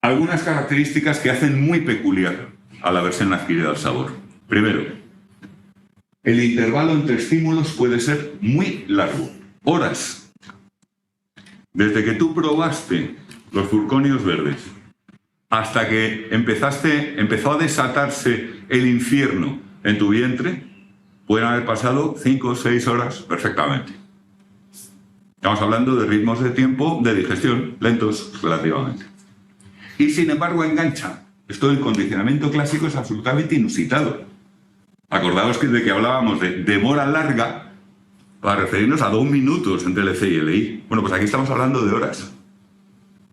Algunas características que hacen muy peculiar a la versión adquirida al sabor. Primero, el intervalo entre estímulos puede ser muy largo, horas. Desde que tú probaste los furconios verdes hasta que empezó a desatarse el infierno en tu vientre, pueden haber pasado 5 o 6 horas perfectamente. Estamos hablando de ritmos de tiempo de digestión lentos relativamente. Y sin embargo engancha. Esto del condicionamiento clásico es absolutamente inusitado. Acordaos de que hablábamos de demora larga para referirnos a 2 minutos entre el EC y el EI. Bueno, pues aquí estamos hablando de horas.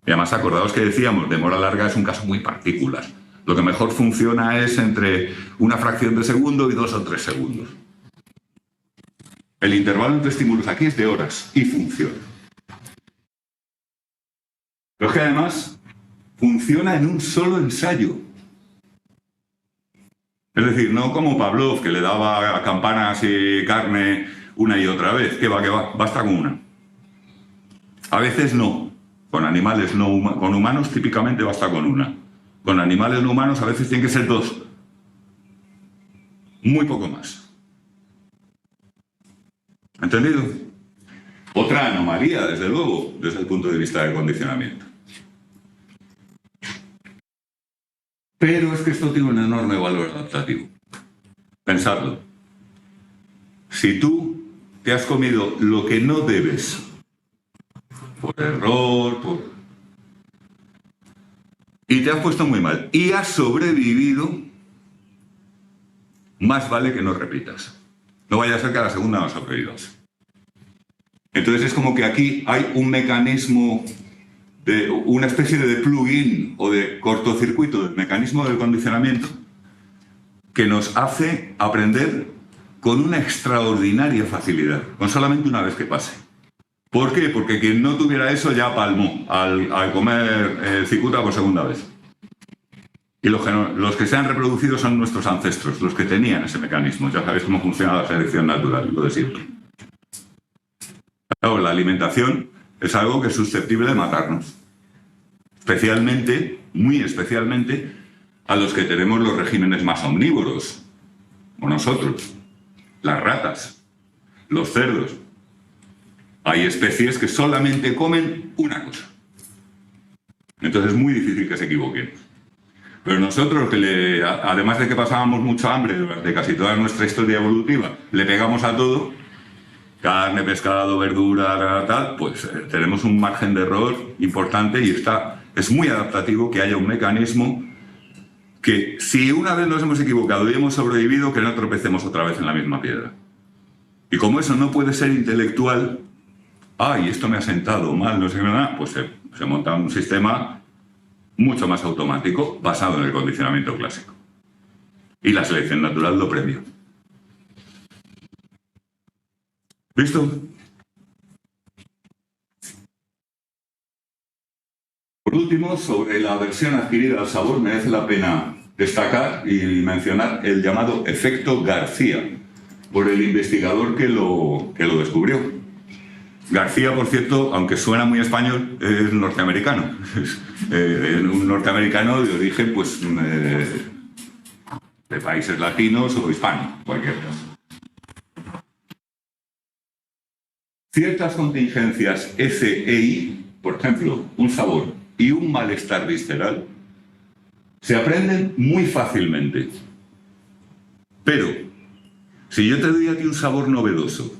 Y además acordaos que decíamos, demora larga es un caso muy particular. Lo que mejor funciona es entre una fracción de segundo y 2 o 3 segundos. El intervalo entre estímulos aquí es de horas y funciona. Pero es que además funciona en un solo ensayo. Es decir, no como Pavlov, que le daba campanas y carne una y otra vez, que va, basta con una. A veces no, con animales no humanos, con humanos típicamente basta con una. Con animales no humanos a veces tienen que ser 2. Muy poco más. ¿Entendido? Otra anomalía, desde luego, desde el punto de vista del condicionamiento. Pero es que esto tiene un enorme valor adaptativo. Pensadlo. Si tú te has comido lo que no debes, por error, y te has puesto muy mal, y has sobrevivido, más vale que no repitas. No vaya a ser que a la segunda no sobrevivas. Entonces es como que aquí hay un mecanismo, una especie de plugin o de cortocircuito del mecanismo del condicionamiento que nos hace aprender con una extraordinaria facilidad, con solamente una vez que pase. ¿Por qué? Porque quien no tuviera eso ya palmó al comer cicuta por segunda vez. Y los que se han reproducido son nuestros ancestros, los que tenían ese mecanismo. Ya sabéis cómo funciona la selección natural, lo de siempre. Claro, la alimentación es algo que es susceptible de matarnos. Especialmente, muy especialmente, a los que tenemos los regímenes más omnívoros, como nosotros, las ratas, los cerdos. Hay especies que solamente comen una cosa. Entonces es muy difícil que se equivoquen. Pero nosotros, además de que pasábamos mucha hambre durante casi toda nuestra historia evolutiva, le pegamos a todo, carne, pescado, verdura, tal, pues tenemos un margen de error importante y es muy adaptativo que haya un mecanismo que, si una vez nos hemos equivocado y hemos sobrevivido, que no tropecemos otra vez en la misma piedra. Y como eso no puede ser intelectual, ¡ay, esto me ha sentado mal, no sé qué nada! Pues se monta un sistema mucho más automático, basado en el condicionamiento clásico. Y la selección natural lo premia. ¿Listo? Por último, sobre la aversión adquirida al sabor, merece la pena destacar y mencionar el llamado efecto García, por el investigador que lo descubrió. García, por cierto, aunque suena muy español, es norteamericano. Un norteamericano de origen, pues, de países latinos o hispanos, cualquier caso. Ciertas contingencias S e I, por ejemplo, un sabor y un malestar visceral, se aprenden muy fácilmente. Pero, si yo te doy a ti un sabor novedoso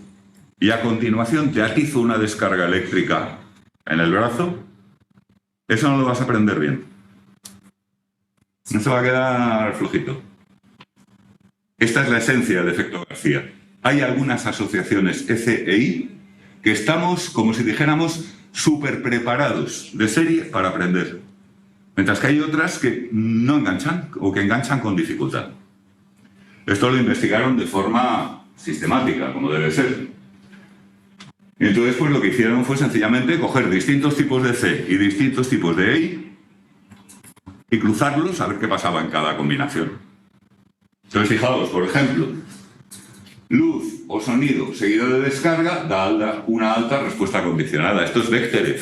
y a continuación te atizo una descarga eléctrica en el brazo, eso no lo vas a aprender bien. Eso va a quedar flojito. Esta es la esencia del efecto García. Hay algunas asociaciones S e I que estamos, como si dijéramos, súper preparados de serie para aprender. Mientras que hay otras que no enganchan o que enganchan con dificultad. Esto lo investigaron de forma sistemática, como debe ser. Y entonces, pues lo que hicieron fue sencillamente coger distintos tipos de C y distintos tipos de EI y cruzarlos a ver qué pasaba en cada combinación. Entonces, fijaos, por ejemplo, luz o sonido seguido de descarga da una alta respuesta condicionada. Esto es Bechterev,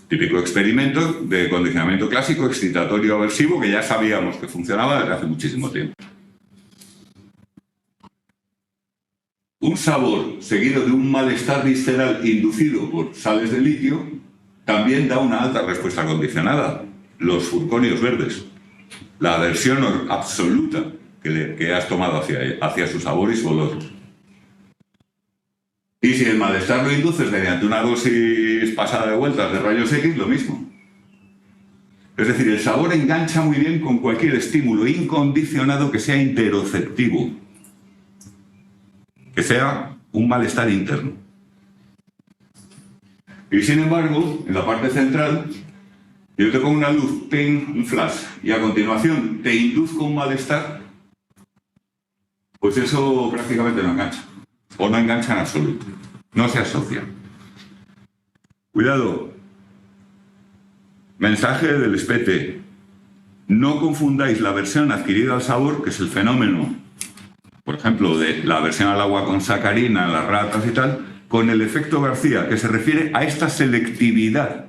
típico experimento de condicionamiento clásico excitatorio aversivo que ya sabíamos que funcionaba desde hace muchísimo tiempo. Un sabor seguido de un malestar visceral inducido por sales de litio también da una alta respuesta condicionada. Los furconios verdes. La aversión absoluta que has tomado hacia su sabor y su olor. Y si el malestar lo induces mediante una dosis pasada de vueltas de rayos X, lo mismo. Es decir, el sabor engancha muy bien con cualquier estímulo incondicionado que sea interoceptivo. Que sea un malestar interno. Y sin embargo, en la parte central, yo te pongo una luz, un flash, y a continuación te induzco un malestar, pues eso prácticamente no engancha. O no engancha en absoluto. No se asocia. Cuidado. Mensaje del espete. No confundáis la aversión adquirida al sabor, que es el fenómeno, por ejemplo, de la aversión al agua con sacarina en las ratas y tal, con el efecto García, que se refiere a esta selectividad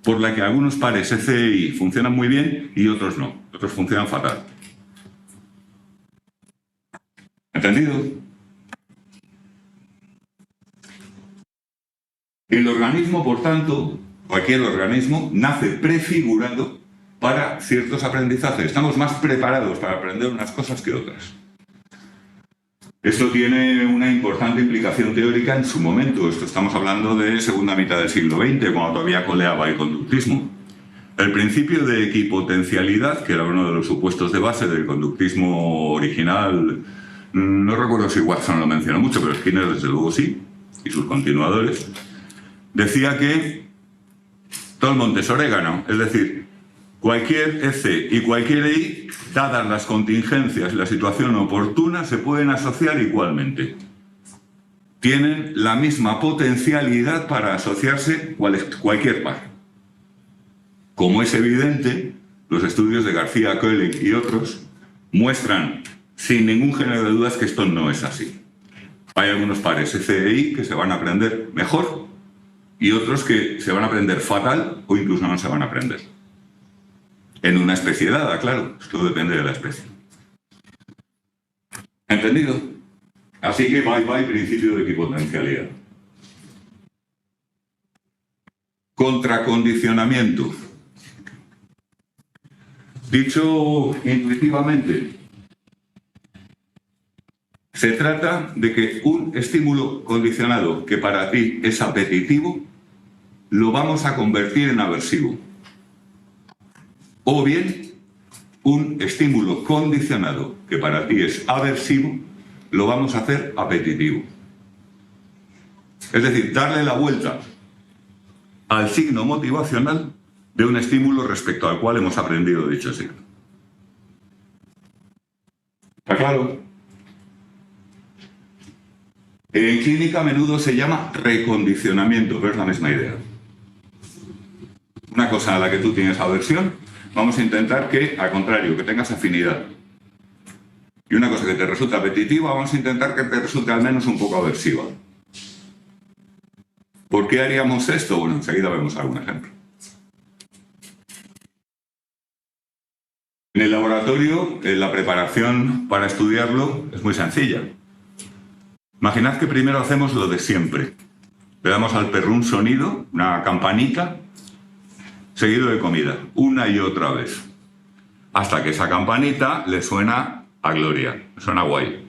por la que algunos pares SCI funcionan muy bien y otros no. Otros funcionan fatal. ¿Entendido? El organismo, por tanto, cualquier organismo, nace prefigurado para ciertos aprendizajes. Estamos más preparados para aprender unas cosas que otras. Esto tiene una importante implicación teórica en su momento. Esto estamos hablando de segunda mitad del siglo XX, cuando todavía coleaba el conductismo. El principio de equipotencialidad, que era uno de los supuestos de base del conductismo original, no recuerdo si Watson lo mencionó mucho, pero Skinner desde luego sí, y sus continuadores, decía que todo el monte es orégano, es decir, cualquier EC y cualquier EI, dadas las contingencias y la situación oportuna, se pueden asociar igualmente. Tienen la misma potencialidad para asociarse cualquier par. Como es evidente, los estudios de García, Koelling y otros muestran sin ningún género de dudas que esto no es así. Hay algunos pares EC-EI que se van a aprender mejor y otros que se van a aprender fatal o incluso no se van a aprender. En una especie dada, claro, esto depende de la especie. ¿Entendido? Así que bye principio de equipotencialidad. Contracondicionamiento. Dicho intuitivamente, se trata de que un estímulo condicionado que para ti es apetitivo, lo vamos a convertir en aversivo. O bien, un estímulo condicionado que para ti es aversivo, lo vamos a hacer apetitivo. Es decir, darle la vuelta al signo motivacional de un estímulo respecto al cual hemos aprendido dicho signo. ¿Está claro? En clínica a menudo se llama recondicionamiento, pero es la misma idea. Una cosa a la que tú tienes aversión, vamos a intentar que, al contrario, que tengas afinidad. Y una cosa que te resulta apetitiva, vamos a intentar que te resulte al menos un poco aversiva. ¿Por qué haríamos esto? Bueno, enseguida vemos algún ejemplo. En el laboratorio, la preparación para estudiarlo es muy sencilla. Imaginad que primero hacemos lo de siempre. Le damos al perro un sonido, una campanita, seguido de comida, una y otra vez. Hasta que esa campanita le suena a gloria, suena guay.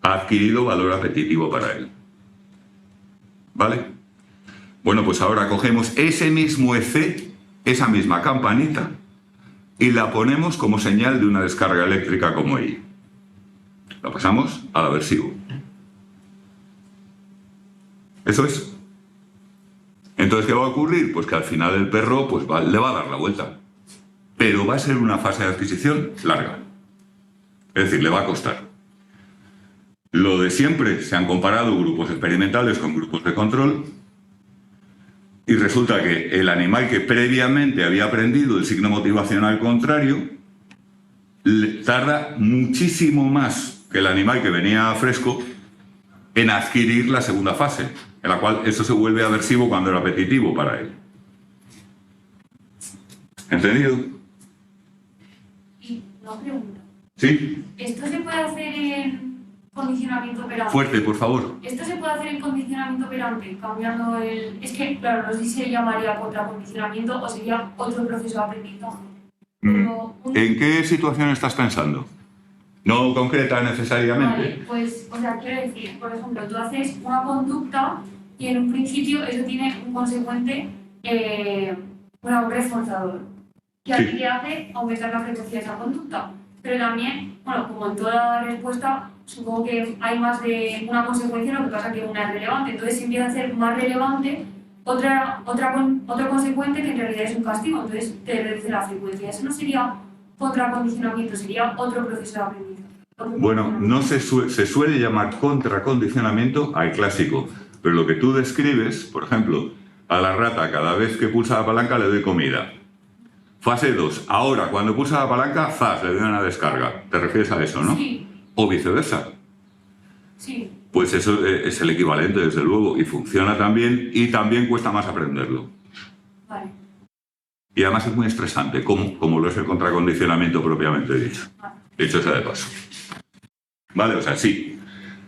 Ha adquirido valor apetitivo para él. ¿Vale? Bueno, pues ahora cogemos ese mismo EC, esa misma campanita, y la ponemos como señal de una descarga eléctrica como I. La pasamos al aversivo. Eso es. Entonces, ¿qué va a ocurrir? Pues que al final el perro pues, le va a dar la vuelta. Pero va a ser una fase de adquisición larga. Es decir, le va a costar. Lo de siempre, se han comparado grupos experimentales con grupos de control y resulta que el animal que previamente había aprendido el signo motivacional contrario tarda muchísimo más que el animal que venía fresco en adquirir la segunda fase, en la cual eso se vuelve aversivo cuando era apetitivo para él. ¿Entendido? Y una pregunta. ¿Sí? ¿Esto se puede hacer en condicionamiento operante? Fuerte, por favor. ¿Esto se puede hacer en condicionamiento operante? Cambiando el... Es que, claro, no sé si se llamaría contracondicionamiento o sería otro proceso de aprendizaje. Pero ¿En qué situación estás pensando? No concreta necesariamente. Vale, pues, o sea, quiero decir, por ejemplo, tú haces una conducta y en un principio eso tiene un consecuente, un reforzador, que a ti te hace aumentar la frecuencia de esa conducta. Pero también, bueno, como en toda respuesta, supongo que hay más de una consecuencia, lo que pasa que una es relevante. Entonces se empieza a hacer más relevante otro consecuente que en realidad es un castigo, entonces te reduce la frecuencia. Eso no sería contracondicionamiento, sería otro proceso de aprendizaje. Bueno, no se suele llamar contracondicionamiento al clásico, pero lo que tú describes, por ejemplo, a la rata cada vez que pulsa la palanca le doy comida. Fase 2. Ahora, cuando pulsa la palanca, ¡zas!, le doy una descarga. ¿Te refieres a eso, no? Sí. O viceversa. Sí. Pues eso es el equivalente, desde luego, y funciona también, y también cuesta más aprenderlo. Vale. Y además es muy estresante, como lo es el contracondicionamiento propiamente dicho. Dicho sea de paso. Vale, o sea, sí.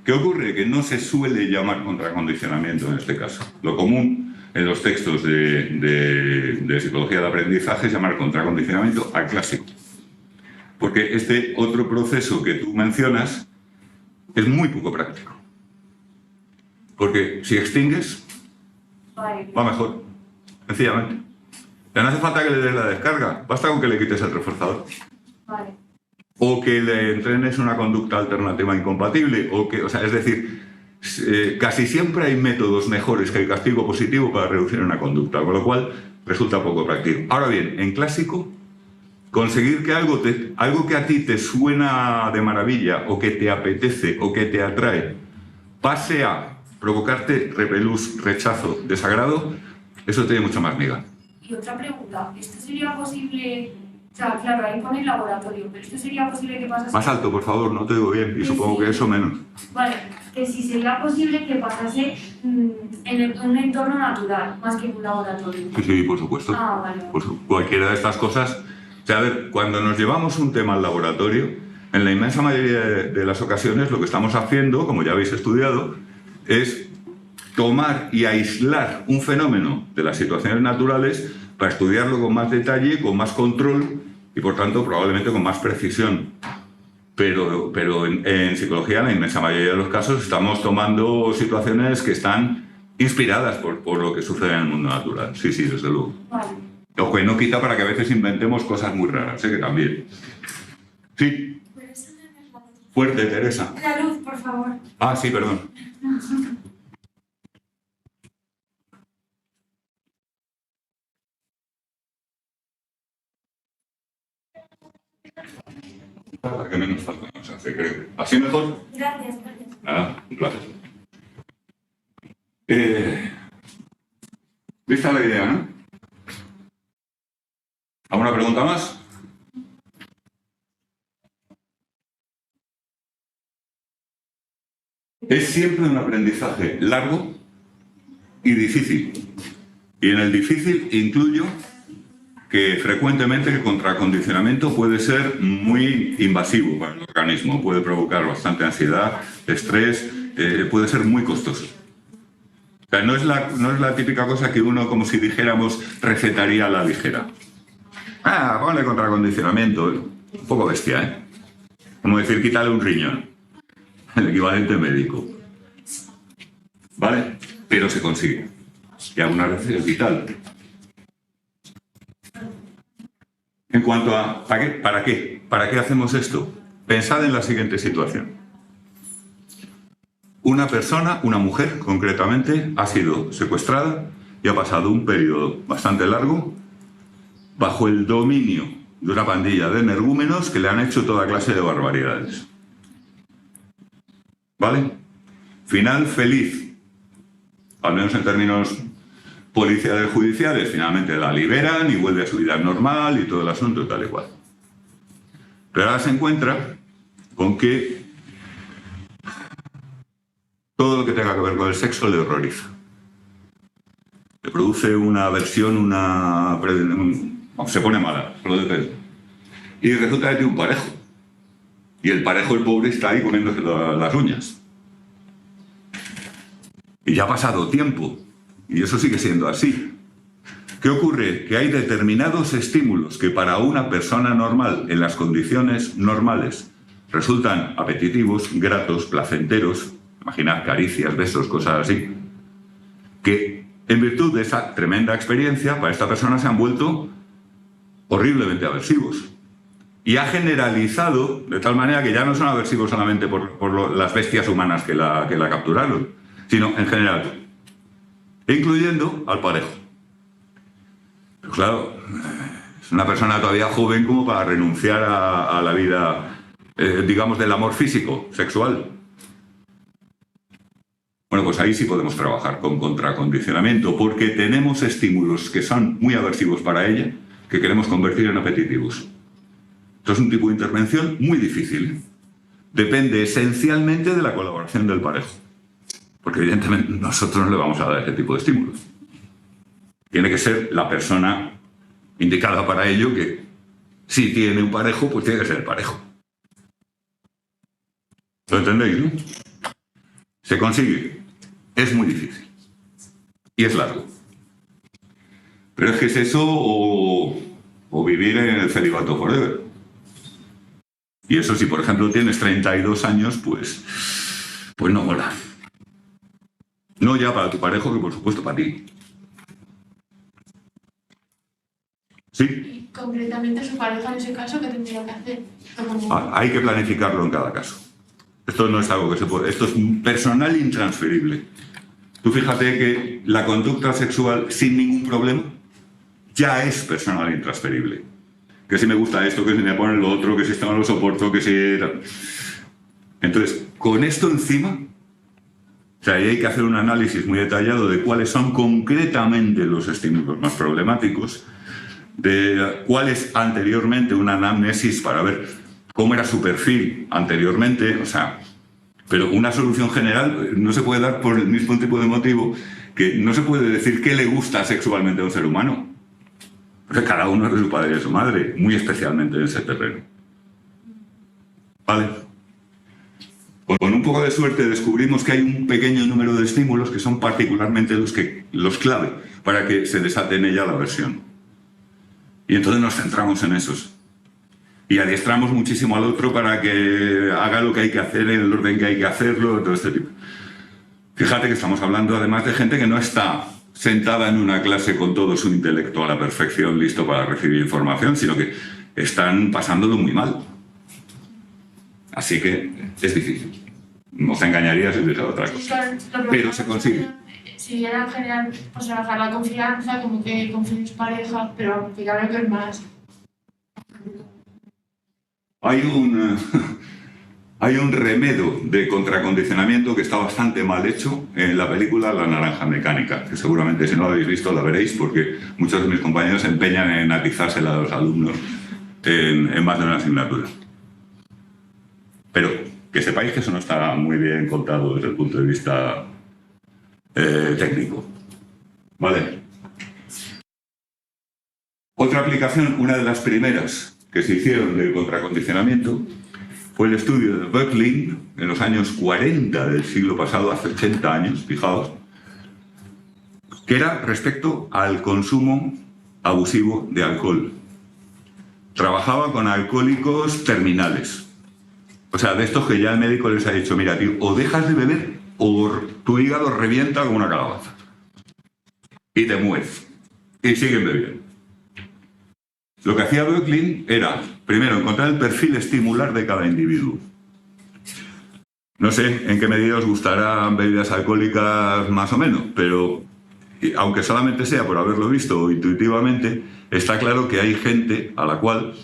¿Qué ocurre? Que no se suele llamar contracondicionamiento en este caso. Lo común en los textos de psicología de aprendizaje es llamar contracondicionamiento al clásico. Porque este otro proceso que tú mencionas es muy poco práctico. Porque si extingues, va mejor, sencillamente. Ya no hace falta que le des la descarga, basta con que le quites el reforzador. Vale. O que le entrenes una conducta alternativa incompatible, o sea, es decir, casi siempre hay métodos mejores que el castigo positivo para reducir una conducta, con lo cual resulta poco práctico. Ahora bien, en clásico, conseguir que algo que a ti te suena de maravilla, o que te apetece, o que te atrae, pase a provocarte repelús, rechazo, desagrado, eso tiene mucho más miga. Y otra pregunta, ¿esto sería posible? O sea, claro, ahí pone el laboratorio, pero ¿esto sería posible que pasase? Más alto, por favor, no te digo bien, y supongo que eso menos. Vale, que si sería posible que pasase en un entorno natural, más que en un laboratorio. Sí, por supuesto. Ah, vale. Pues cualquiera de estas cosas. O sea, a ver, cuando nos llevamos un tema al laboratorio, en la inmensa mayoría de las ocasiones lo que estamos haciendo, como ya habéis estudiado, es tomar y aislar un fenómeno de las situaciones naturales para estudiarlo con más detalle, con más control y, por tanto, probablemente con más precisión. Pero en psicología, en la inmensa mayoría de los casos, estamos tomando situaciones que están inspiradas por lo que sucede en el mundo natural. Sí, sí, desde luego. Vale. Lo que no quita para que a veces inventemos cosas muy raras, que también. Sí. Fuerte, Teresa. La luz, por favor. Ah, sí, perdón. La que menos falta nos hace, creo. ¿Así mejor? Gracias, gracias. Nada, un placer. ¿Vista la idea, no? ¿Alguna pregunta más? Es siempre un aprendizaje largo, y difícil. Y en el difícil incluyo que frecuentemente el contracondicionamiento puede ser muy invasivo para el organismo, puede provocar bastante ansiedad, estrés, puede ser muy costoso. O sea, no es la típica cosa que uno, como si dijéramos, recetaría a la ligera. Ah, ponle contracondicionamiento. Un poco bestia, ¿eh? Como decir, quítale un riñón. El equivalente médico. ¿Vale? Pero se consigue. Y algunas veces es vital. En cuanto a ¿para qué? ¿Para qué hacemos esto? Pensad en la siguiente situación. Una persona, una mujer concretamente, ha sido secuestrada y ha pasado un periodo bastante largo bajo el dominio de una pandilla de energúmenos que le han hecho toda clase de barbaridades. ¿Vale? Final feliz, al menos en términos policiales judiciales. Finalmente la liberan y vuelve a su vida normal y todo el asunto y tal y cual. Pero ahora se encuentra con que todo lo que tenga que ver con el sexo le horroriza. Le produce una aversión, se pone mala, solo de pelo. Y resulta que tiene un parejo. Y el parejo, el pobre, está ahí comiéndose las uñas. Y ya ha pasado tiempo. Y eso sigue siendo así. ¿Qué ocurre? Que hay determinados estímulos que para una persona normal, en las condiciones normales, resultan apetitivos, gratos, placenteros. Imaginad caricias, besos, cosas así. Que en virtud de esa tremenda experiencia, para esta persona se han vuelto horriblemente aversivos. Y ha generalizado de tal manera que ya no son aversivos solamente por las bestias humanas que la capturaron, sino en general, incluyendo al parejo. Pero claro, es una persona todavía joven como para renunciar a la vida, digamos, del amor físico, sexual. Bueno, pues ahí sí podemos trabajar con contracondicionamiento, porque tenemos estímulos que son muy aversivos para ella, que queremos convertir en apetitivos. Esto es un tipo de intervención muy difícil. Depende esencialmente de la colaboración del parejo. Porque evidentemente nosotros no le vamos a dar ese tipo de estímulos. Tiene que ser la persona indicada para ello, que si tiene un parejo, pues tiene que ser el parejo. ¿Lo entendéis, no? Se consigue. Es muy difícil. Y es largo. Pero es que es eso o vivir en el celibato forever. Y eso si, por ejemplo, tienes 32 años, pues no mola. No ya para tu parejo, que por supuesto para ti. ¿Sí? Y concretamente su pareja en ese caso, ¿qué tendría que hacer? Hay que planificarlo en cada caso. Esto no es algo que se puede... Esto es personal intransferible. Tú fíjate que la conducta sexual sin ningún problema ya es personal intransferible. Que si me gusta esto, que si me ponen lo otro, que si esto no lo soporto, que si... Entonces, con esto encima, o sea, ahí hay que hacer un análisis muy detallado de cuáles son concretamente los estímulos más problemáticos, de cuál es anteriormente una anamnesis para ver cómo era su perfil anteriormente, o sea, pero una solución general no se puede dar por el mismo tipo de motivo que no se puede decir qué le gusta sexualmente a un ser humano. Porque cada uno es de su padre y de su madre, muy especialmente en ese terreno. ¿Vale? Con un poco de suerte descubrimos que hay un pequeño número de estímulos que son particularmente los clave para que se desate en ella la aversión. Y entonces nos centramos en esos. Y adiestramos muchísimo al otro para que haga lo que hay que hacer en el orden que hay que hacerlo, todo este tipo. Fíjate que estamos hablando además de gente que no está sentada en una clase con todo su intelecto a la perfección, listo para recibir información, sino que están pasándolo muy mal. Así que es difícil. Nos engañaría si dijera otra cosa. Pero se consigue. Si era en general, pues trabajar la confianza, como que confía en su pareja, pero claro que es más. Hay un remedo de contracondicionamiento que está bastante mal hecho en la película La Naranja Mecánica, que seguramente si no la habéis visto la veréis porque muchos de mis compañeros se empeñan en atizársela a los alumnos en más de una asignatura. Pero que sepáis que eso no está muy bien contado desde el punto de vista técnico. Vale. Otra aplicación, una de las primeras que se hicieron del contracondicionamiento, fue el estudio de Böcklin en los años 40 del siglo pasado, hace 80 años, fijaos, que era respecto al consumo abusivo de alcohol. Trabajaba con alcohólicos terminales. O sea, de estos que ya el médico les ha dicho, mira, tío, o dejas de beber o tu hígado revienta como una calabaza. Y te mueres. Y siguen bebiendo. Lo que hacía Böcklin era, primero, encontrar el perfil estimular de cada individuo. No sé en qué medida os gustarán bebidas alcohólicas más o menos, pero aunque solamente sea por haberlo visto intuitivamente, está claro que hay gente a la cual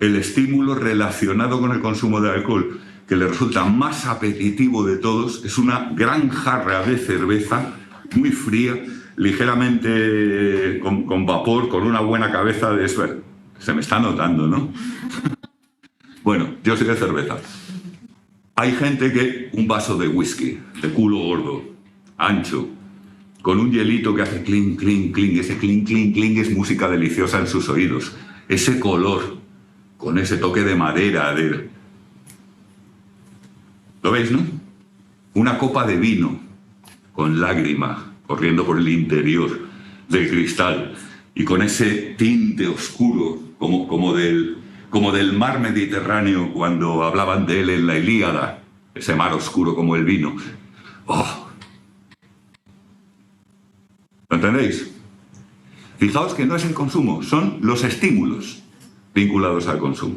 el estímulo relacionado con el consumo de alcohol que le resulta más apetitivo de todos es una gran jarra de cerveza muy fría, ligeramente con vapor, con una buena cabeza de eso. Se me está notando, ¿no? Bueno, yo soy de cerveza. Hay gente que un vaso de whisky, de culo gordo, ancho, con un hielito que hace clink, clink, clink. Ese clink, clink, clink es música deliciosa en sus oídos. Ese color, con ese toque de madera. ¿Lo veis, no? Una copa de vino, con lágrima, corriendo por el interior del cristal, y con ese tinte oscuro, como del mar Mediterráneo cuando hablaban de él en la Ilíada, ese mar oscuro como el vino. ¡Oh! ¿Lo entendéis? Fijaos que no es el consumo, son los estímulos vinculados al consumo.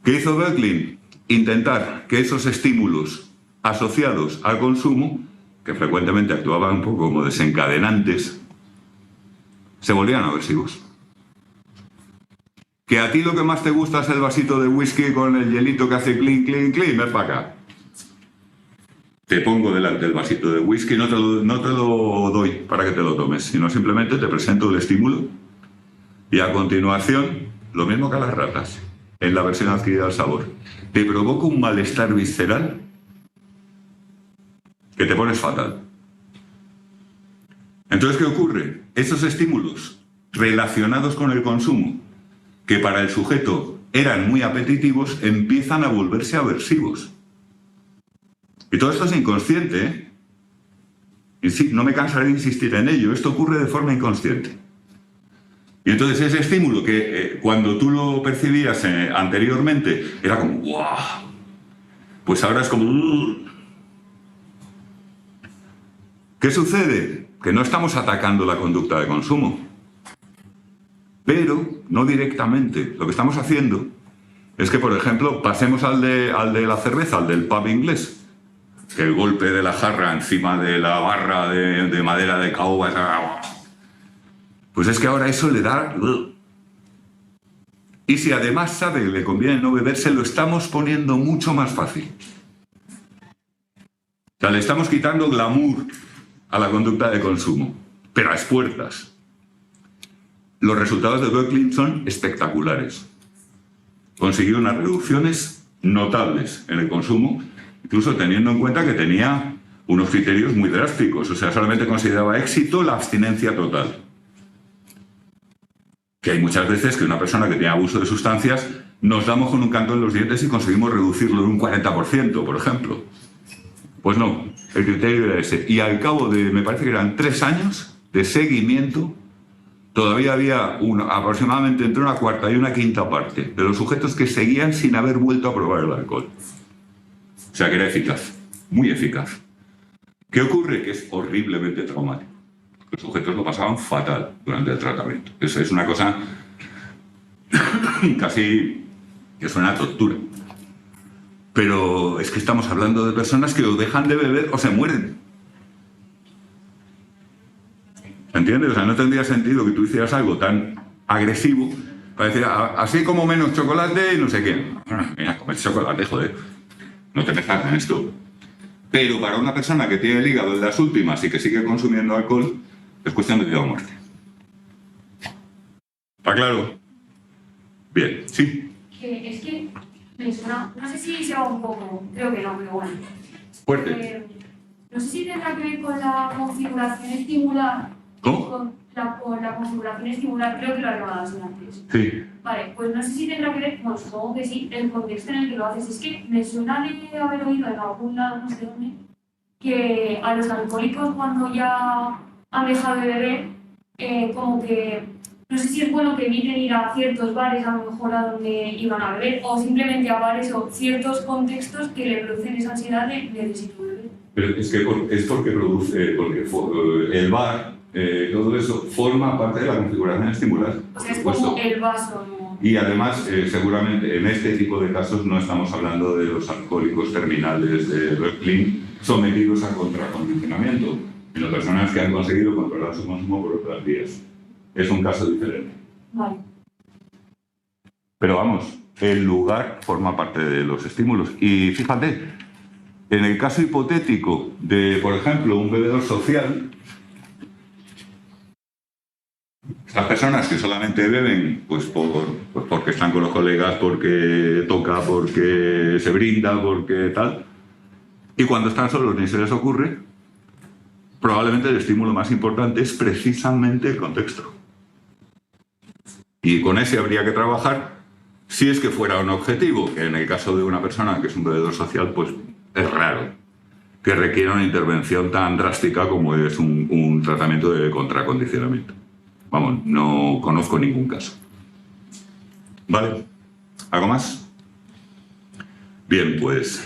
¿Qué hizo Böcklin? Intentar que esos estímulos asociados al consumo, que frecuentemente actuaban un poco como desencadenantes, se volvían aversivos. Que a ti lo que más te gusta es el vasito de whisky con el hielito que hace clink, clink, clink, ven para acá. Te pongo delante el vasito de whisky, no te lo doy para que te lo tomes, sino simplemente te presento el estímulo y a continuación, lo mismo que a las ratas, en la versión adquirida al sabor, te provoca un malestar visceral que te pones fatal. Entonces, ¿qué ocurre? Esos estímulos relacionados con el consumo, que para el sujeto eran muy apetitivos, empiezan a volverse aversivos. Y todo esto es inconsciente, ¿eh? Y sí, no me cansaré de insistir en ello, esto ocurre de forma inconsciente. Y entonces ese estímulo que cuando tú lo percibías anteriormente era como ¡guau! Pues ahora es como ¿Qué sucede? Que no estamos atacando la conducta de consumo, pero no directamente. Lo que estamos haciendo es que, por ejemplo, pasemos al de la cerveza, al del pub inglés, que el golpe de la jarra encima de la barra de madera de caoba, pues es que ahora eso le da... Y si además sabe que le conviene no beberse, lo estamos poniendo mucho más fácil. O sea, le estamos quitando glamour a la conducta de consumo, pero a expuertas. Los resultados de Böcklin son espectaculares. Consiguió unas reducciones notables en el consumo, incluso teniendo en cuenta que tenía unos criterios muy drásticos. O sea, solamente consideraba éxito la abstinencia total. Que hay muchas veces que una persona que tiene abuso de sustancias nos damos con un canto en los dientes y conseguimos reducirlo en un 40%, por ejemplo. Pues no, el criterio era ese. Y al cabo de, me parece que eran 3 años de seguimiento, todavía había aproximadamente entre una cuarta y una quinta parte de los sujetos que seguían sin haber vuelto a probar el alcohol. O sea que era eficaz, muy eficaz. ¿Qué ocurre? Que es horriblemente traumático. Los sujetos lo pasaban fatal durante el tratamiento. Eso es una cosa casi que suena a tortura. Pero es que estamos hablando de personas que o dejan de beber o se mueren. ¿Entiendes? O sea, no tendría sentido que tú hicieras algo tan agresivo para decir, así como menos chocolate y no sé qué. Mira, comer chocolate, joder. No te metas en esto. Pero para una persona que tiene el hígado en las últimas y que sigue consumiendo alcohol, es cuestión de vida o muerte. ¿Está claro? Bien, ¿sí? Es que me suena, no sé si se va un poco, creo que no, pero bueno. Fuerte. No sé si tendrá que ver con la configuración estimular. ¿Cómo? Con la configuración estimular, creo que lo habíamos hablado antes. Sí. Vale, pues no sé si tendrá que ver, bueno, supongo que sí, el contexto en el que lo haces. Es que me suena de haber oído en algún lado, no sé dónde, que a los alcohólicos cuando ya han dejado de beber, como que, no sé si es bueno que eviten ir a ciertos bares, a lo mejor a donde iban a beber, o simplemente a bares o ciertos contextos que le producen esa ansiedad de necesito beber. Pero es que es porque el bar, todo eso, forma parte de la configuración estimular, O por sea, es supuesto. como el vaso, ¿no? Y además, seguramente en este tipo de casos no estamos hablando de los alcohólicos terminales de Berlín sometidos a contracondicionamiento, sino personas que han conseguido controlar su consumo por otras vías. Es un caso diferente. Vale. Pero vamos, el lugar forma parte de los estímulos. Y fíjate, en el caso hipotético de, por ejemplo, un bebedor social, estas personas que solamente beben pues porque están con los colegas, porque toca, porque se brinda, porque tal, y cuando están solos ni se les ocurre, probablemente el estímulo más importante es precisamente el contexto. Y con ese habría que trabajar si es que fuera un objetivo, que en el caso de una persona que es un bebedor social, pues es raro que requiera una intervención tan drástica como es un tratamiento de contracondicionamiento. Vamos, no conozco ningún caso. ¿Vale? ¿Algo más? Bien, pues